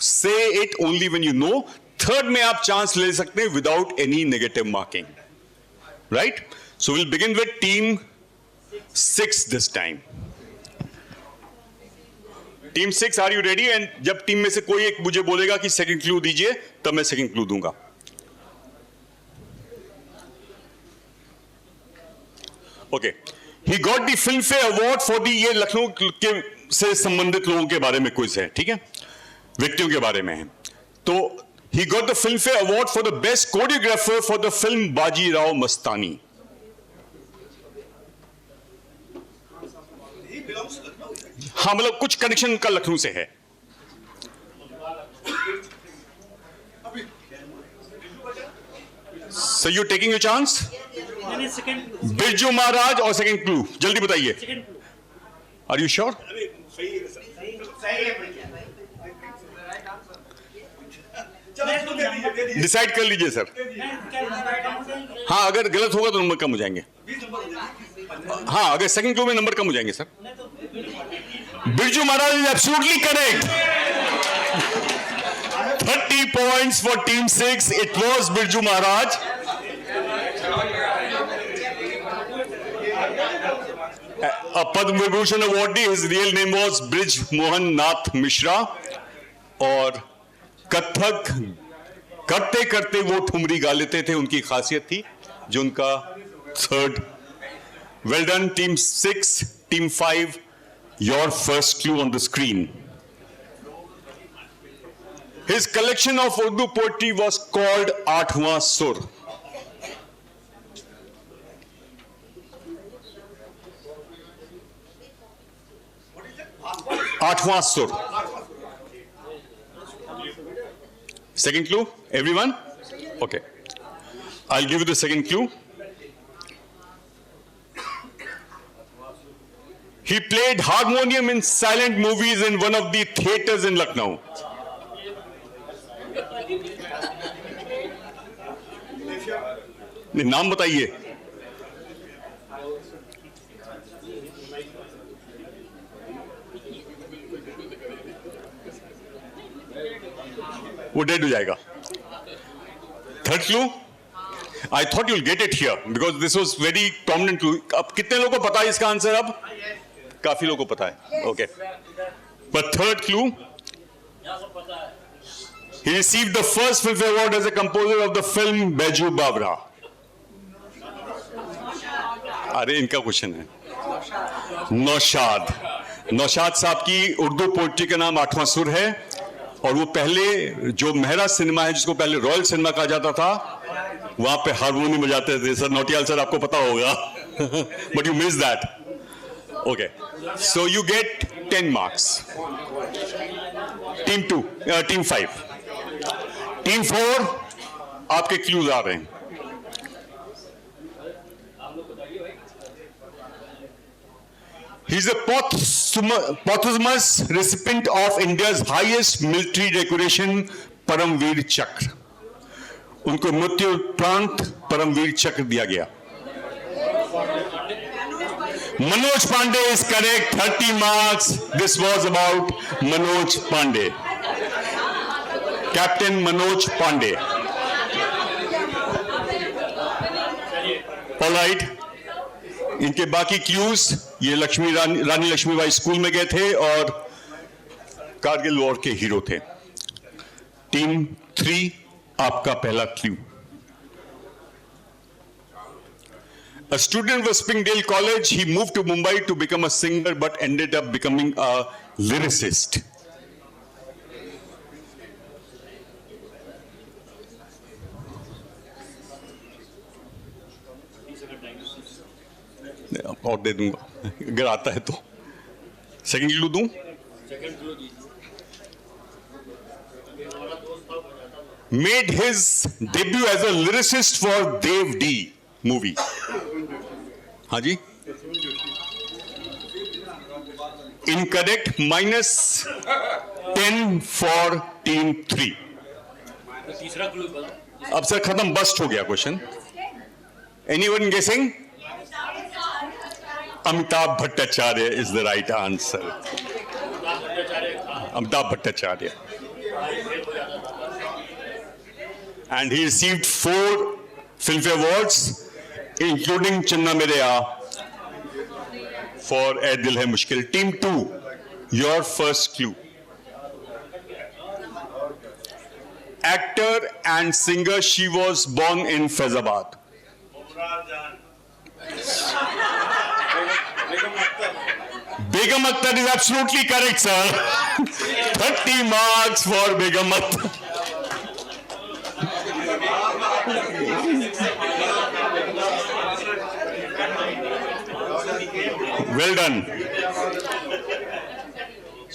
say it only when you know. Third में आप chance ले सकते हैं without any negative marking, right? So we'll begin with team 6 this time. Team 6, are you ready? And जब team में से कोई एक मुझे बोलेगा कि सेकंड क्लू दीजिए, तब मैं सेकंड क्लू दूंगा. Okay. He got the Filmfare Award for the, ये लखनऊ के से संबंधित लोगों के बारे में क्विज है, ठीक है, व्यक्तियों के बारे में है. तो he got the Filmfare Award for the best choreographer for the film Bajirao Mastani. हाँ, मतलब कुछ कनेक्शन का लखनऊ से है. So you taking your chance? Birju Maharaj और सेकंड क्लू जल्दी बताइए. Are you sure? डिसाइड कर लीजिए सर. हाँ, अगर गलत होगा तो नंबर कम हो जाएंगे. हाँ, अगर सेकंड क्लू में नंबर कम हो जाएंगे sir. Birju Maharaj is absolutely correct. 30 points for team 6. It was Birju Maharaj. A Padma Vibhushan awardee. His real name was Brij Mohan Nath Mishra. और कथक करते करते वो ठुमरी गा लेते थे, उनकी खासियत थी, जो उनका third. Well done, team 6. Team 5, your first clue on the screen. His collection of Urdu poetry was called Aathwaं Sur. Aathwaं Sur. Second clue, everyone? Okay. I'll give you the second clue. He played harmonium in silent movies in one of the theaters in Lucknow. नाम बताइए. वो dead हो जाएगा. Third clue, I thought you'll get it here because this was very prominent clue. अब कितने लोगों को पता है इसका आंसर? अब काफी लोगों को पता है. Okay, but third clue, he received the first Filmfare Award as a composer of the film Baiju Bawra. अरे इनका क्वेश्चन है. नौशाद साहब की उर्दू पोइट्री का नाम आठवां सुर है, और वो पहले जो मेहरा सिनेमा है, जिसको पहले रॉयल सिनेमा कहा जाता था, वहां पे हारमोनियम बजाते थे. सर नौटियाल सर, आपको पता होगा, but you miss that. Okay, so you get 10 marks. Team 5. Team 4, आपके क्लूज आ रहे हैं। He is a posthumous recipient of India's highest military decoration, Paramvir चक्र। उनको मृत्युपरांत परमवीर चक्र दिया गया। Manoj Pandey is correct, 30 marks. This was about Manoj Pandey. Captain Manoj Pandey. All right. इनके बाकी क्यूज, ये रानी लक्ष्मीबाई स्कूल में गए थे और कारगिल वॉर के हीरो थे। टीम 3, आपका पहला clue. A student of Springdale College, he moved to Mumbai to become a singer but ended up becoming a lyricist. और दे दूंगा अगर आता है तो। सेकंड क्लू दूं? Made his debut as a lyricist for Dev D movie. हाँ जी, incorrect, -10 for team 3। अब sir खत्म, बस्ट हो गया क्वेश्चन। एनीवन गेसिंग? Amitabh Bhattacharya is the right answer. Amitabh Bhattacharya. And he received 4 Filmfare awards including Channa Mere for A Dil Hai Mushkil. Team 2, your first clue. Actor and singer, she was born in Faizabad. Begum Akhtar is absolutely correct, sir. 30 marks for Begum Akhtar. Well done.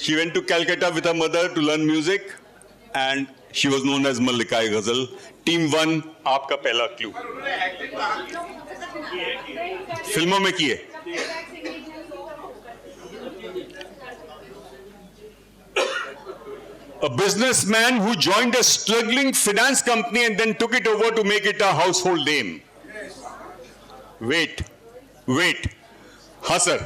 She went to Calcutta with her mother to learn music and she was known as Mallikai Ghazal. Team 1, आपका पहला clue. फिल्मों में किए। A businessman who joined a struggling finance company and then took it over to make it a household name. Wait. हाँ sir,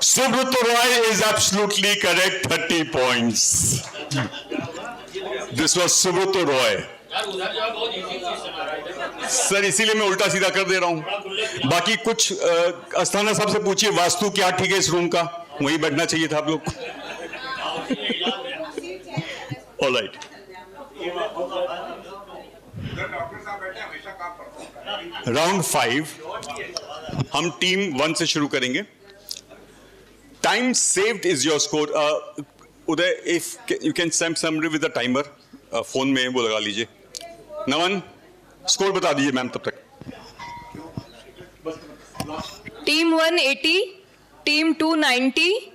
Subrata Roy is absolutely correct, 30 points. This was Subrata Roy. Sir इसीलिए मैं उल्टा सीधा कर दे रहा हूं। बाकी कुछ अस्थाना साहब से पूछिए, वास्तु क्या ठीक है इस रूम का, वही बैठना चाहिए था आप लोग को। All right. राउंड 5 हम टीम 1 से शुरू करेंगे। Time saved is your score. Uday, if you can same summary with the timer, phone में वो लगा लीजिए। नमन, स्कोर बता दीजिए मैम तब तक। Team 1 80, team 2 90,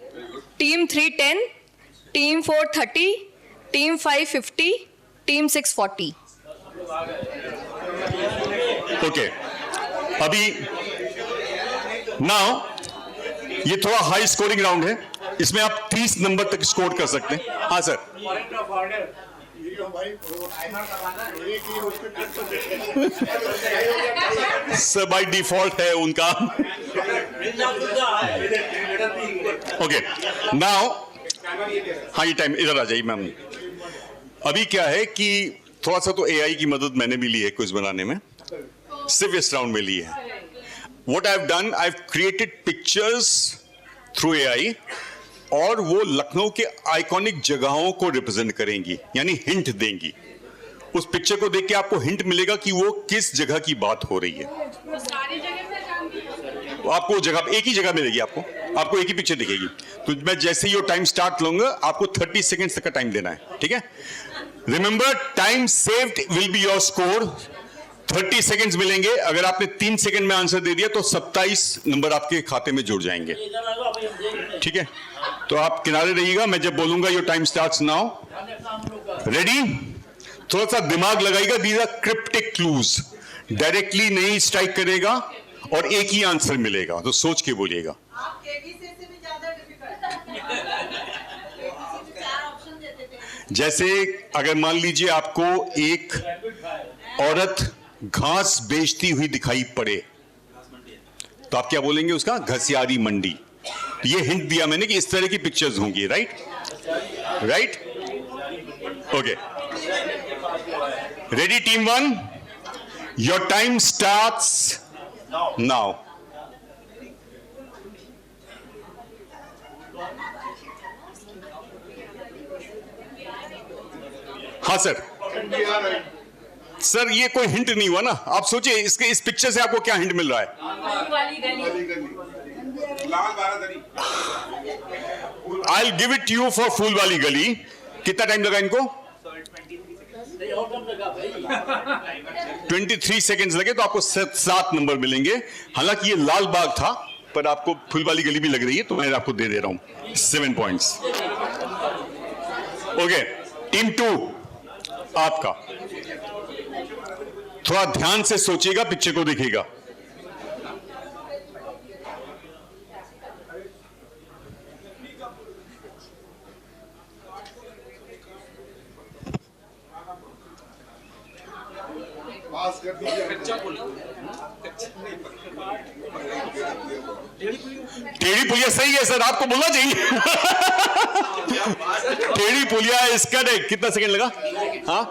team 3 10, team 4 30, team 5 50, team 6 40। Okay, अभी नाउ ये थोड़ा हाई स्कोरिंग राउंड है, इसमें आप 30 नंबर तक स्कोर कर सकते हैं। हाँ सर, सर बाय डिफॉल्ट है उनका। ओके नाउ, हाँ ये टाइम इधर आ जाइए मैम। अभी क्या है कि थोड़ा सा तो एआई की मदद मैंने भी ली है क्विज बनाने में, सिर्फ इस राउंड में ली है। What I've done, I've created pictures through AI और वो लखनऊ के आइकॉनिक जगहों को रिप्रेजेंट करेंगी, यानी हिंट देंगी। उस पिक्चर को देख के आपको हिंट मिलेगा कि वो किस जगह की बात हो रही है। आपको जगह एक ही जगह मिलेगी, आपको एक ही पिक्चर दिखेगी। तो मैं जैसे ही टाइम स्टार्ट लूंगा, आपको 30 सेकेंड्स तक का टाइम देना है, ठीक है? Remember, time saved will be your score. 30 seconds मिलेंगे। अगर आपने 3 सेकेंड में आंसर दे दिया तो 27 नंबर आपके खाते में जुड़ जाएंगे, ठीक है? तो आप किनारे रहिएगा, मैं जब बोलूंगा your time starts now. Ready? थोड़ा सा दिमाग लगाइएगा, these are cryptic clues, directly नहीं स्ट्राइक करेगा और एक ही आंसर मिलेगा, तो सोच के बोलिएगा। जैसे अगर मान लीजिए आपको एक औरत घास बेचती हुई दिखाई पड़े, तो आप क्या बोलेंगे उसका? घसियारी मंडी। ये हिंट दिया मैंने कि इस तरह की पिक्चर्स होंगी, right? Right, okay, ready team 1, your time starts now. हाँ सर, सर ये कोई हिंट नहीं हुआ ना, आप सोचिए इसके इस पिक्चर से आपको क्या हिंट मिल रहा है? I give it you for फूल वाली गली। कितना टाइम लगा इनको? 23 सेकेंड्स लगे, तो आपको 7 नंबर मिलेंगे। हालांकि ये लाल बाग था, पर आपको फूल वाली गली भी लग रही है, तो मैं आपको दे रहा हूं 7 पॉइंट्स। ओके, टीम 2 आपका। थोड़ा ध्यान से सोचिएगा, पिक्चर को देखिएगा। टेढ़ी पुलिया सही है सर, आपको बोलना चाहिए। टेढ़ी पुलिया इज करेक्ट। कितना सेकंड लगा? हाँ,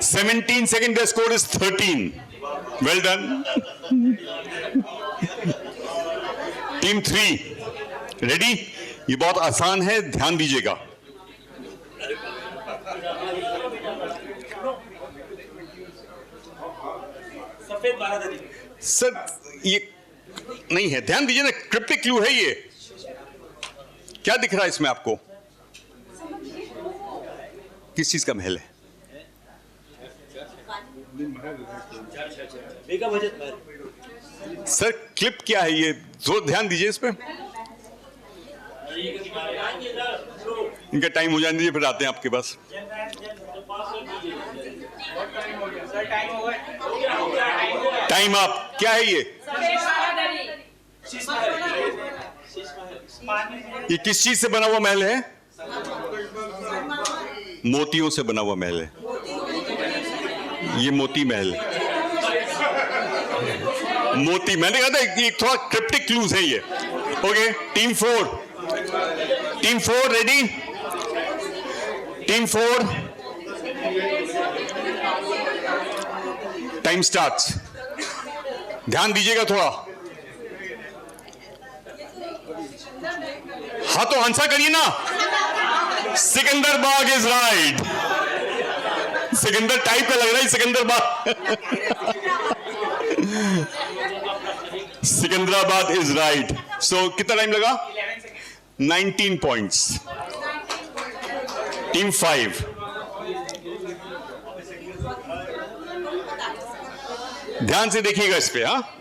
17 second. The score is 13। Well done. Team 3 ready? ये बहुत आसान है, ध्यान दीजिएगा। सर ये नहीं है, ध्यान दीजिए ना, क्रिप्टिक क्लू है ये। क्या दिख रहा है इसमें आपको? किस चीज का महल है? सर क्लिप क्या है ये? जोर ध्यान दीजिए इस पे। इनका टाइम हो जाने दीजिए, फिर आते हैं आपके पास। Time up. क्या है ये? ये किस चीज से बना हुआ महल है? मोतियों से बना हुआ महल है। ये मोती महल, मोती। मैंने कहा था कि थोड़ा क्रिप्टिक क्लूज है ये। Okay, team 4 ready? Team 4 time starts. ध्यान दीजिएगा थोड़ा। हाँ तो आंसर करिए ना। Sikandar Bagh is right. Sikandar type का लग रहा है, Sikandar Bagh. Sikandarabad is right. So कितना टाइम लगा? 19 पॉइंट्स। टीम 5 ध्यान से देखिएगा इस पे। हाँ,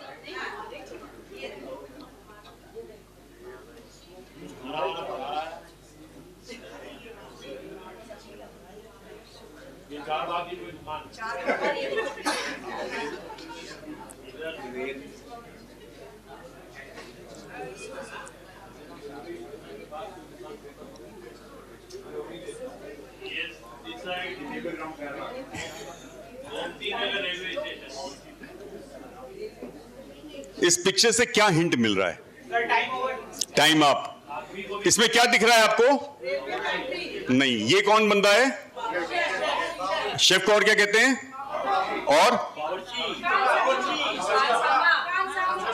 इस पिक्चर से क्या हिंट मिल रहा है? Time up. इसमें क्या दिख रहा है आपको? नहीं। ये कौन बंदा है? शेफ को और क्या कहते हैं?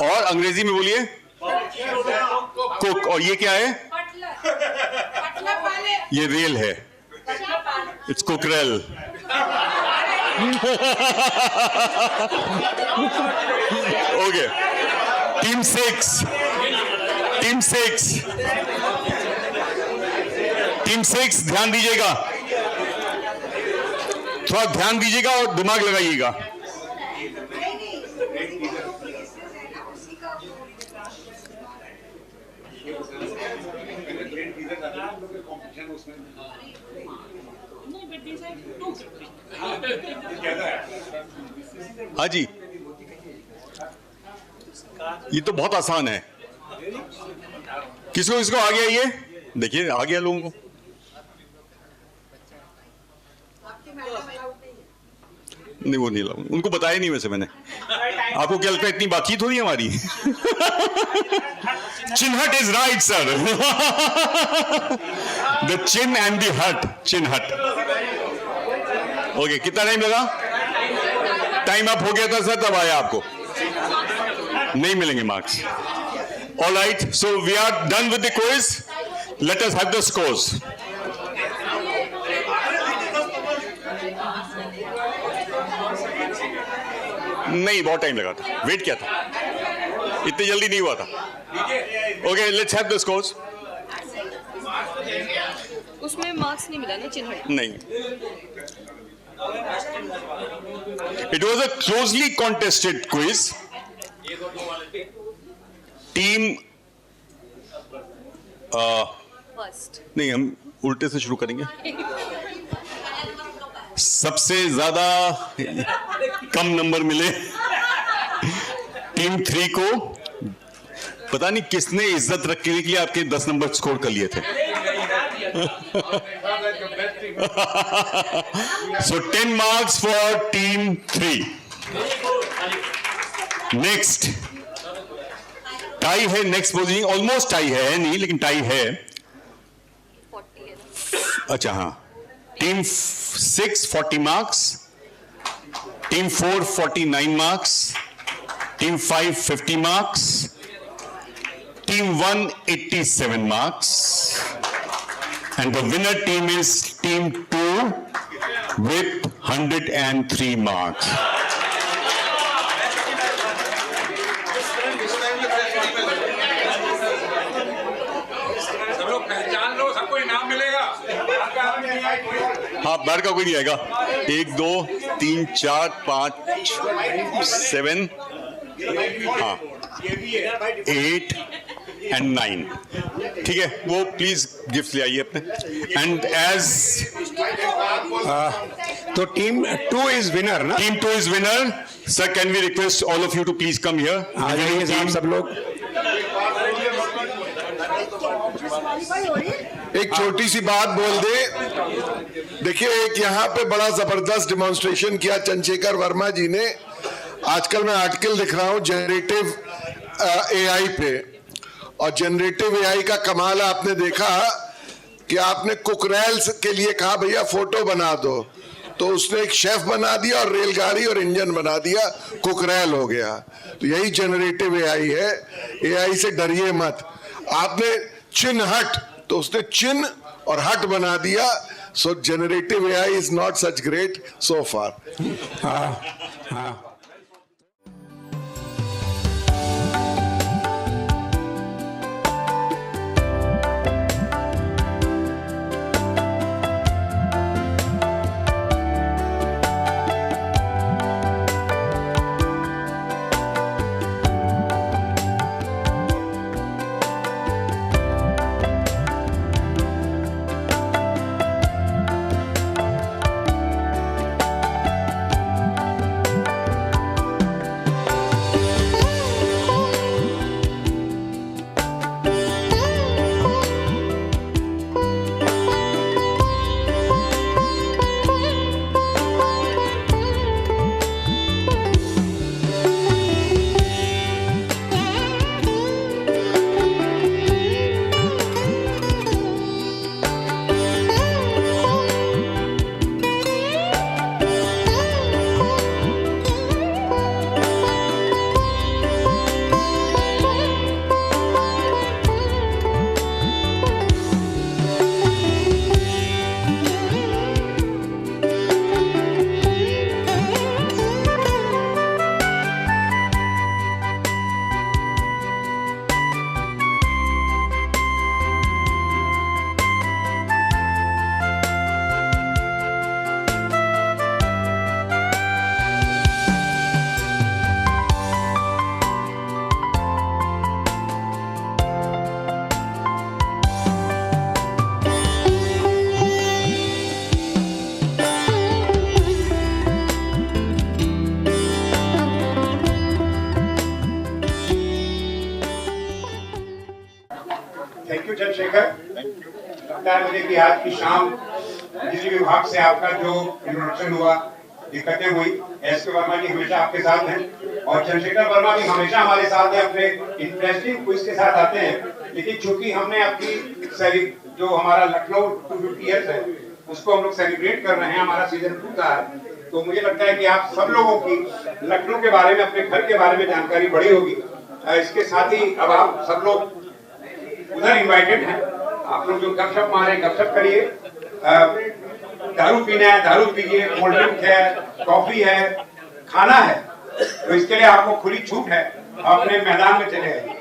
और अंग्रेजी में बोलिए। कुक। और ये क्या है? ये रेल है। इट्स कुकरेल। ओके, टीम 6 ध्यान दीजिएगा, थोड़ा ध्यान दीजिएगा और दिमाग लगाइएगा। हाँ जी, ये तो बहुत आसान है। किसको किसको आ गया ये? देखिए आ गया लोगों को। नहीं वो नहीं लाऊं, उनको बताया नहीं वैसे मैंने। आपको क्या लगता है इतनी बातचीत हो रही है हमारी? Chinhat is right sir. The chin and the hut, Chinhat. Okay, कितना टाइम लगा? टाइम अप हो गया था सर, तब आया आपको। नहीं मिलेंगे marks. All right, so we are done with the quiz. Let us have the scores. नहीं, बहुत टाइम लगा था, वेट किया था, इतनी जल्दी नहीं हुआ था। Okay, let's have the scores. उसमें मार्क्स नहीं मिला ना चिन्हट? नहीं, it was a closely contested quiz. Team first. नहीं, हम उल्टे से शुरू करेंगे। सबसे ज्यादा कम नंबर मिले टीम 3 को। पता नहीं किसने इज्जत रखने के लिए आपके 10 नंबर स्कोर कर लिए थे। So 10 marks for team 3. Next, tie है नेक्स्ट पोजीशन, ऑलमोस्ट टाई है, नहीं लेकिन टाई है। अच्छा हाँ, team 6 40 marks, team 4 49 marks, team 5 50 marks, team 1 87 marks, and the winner team is team 2 with 103 marks. हाँ, बाहर का कोई नहीं आएगा। 1 2 3 4 5 7, हाँ 8 and 9। ठीक है, वो प्लीज गिफ्ट ले आइए अपने। एंड एज तो टीम 2 इज विनर ना? Team 2 is winner. Sir, can we request all of you to please come here? आ जाइए साहब सब लोग। एक छोटी सी बात बोल दे। देखिए, एक यहाँ पे बड़ा जबरदस्त डिमॉन्स्ट्रेशन किया चंद्रशेखर वर्मा जी ने। आजकल मैं आर्टिकल लिख रहा हूँ जनरेटिव एआई पे, और जनरेटिव एआई का कमाल आपने देखा कि आपने कुकरेल के लिए कहा भैया फोटो बना दो, तो उसने एक शेफ बना दिया और रेलगाड़ी और इंजन बना दिया, कुकरेल हो गया। तो यही जनरेटिव एआई है। एआई से डरिए मत। आपने चिन्हट, तो उसने चिन्ह और हट बना दिया। So generative AI is not such great so far. हाँ। लगता है मुझे कि आज की शाम बिजली विभाग से आपका जो इंट्रोडक्शन हुआ, दिक्कतें हुई, एस के वर्मा जी हमेशा आपके साथ हैं और चंद्रशेखर वर्मा जी हमेशा हमारे साथ हैं, अपने इंटरेस्टिंग क्विज के साथ आते हैं। लेकिन चूंकि हमने अपनी जो हमारा लखनऊ 250 ईयर्स है उसको हम लोग सेलिब्रेट कर रहे हैं, हमारा सीजन 2 का है, तो मुझे लगता है कि आप सब लोगों की लखनऊ के बारे में, अपने घर के बारे में जानकारी बढ़ी होगी। इसके साथ ही अब आप सब लोग उधर इनवाइटेड हैं, आप लोग जो गपशप मारे गपशप करिए, दारू पीना है दारू पीजिए, कोल्ड ड्रिंक है, कॉफी है, खाना है, तो इसके लिए आपको खुली छूट है, अपने मैदान में चले आइए।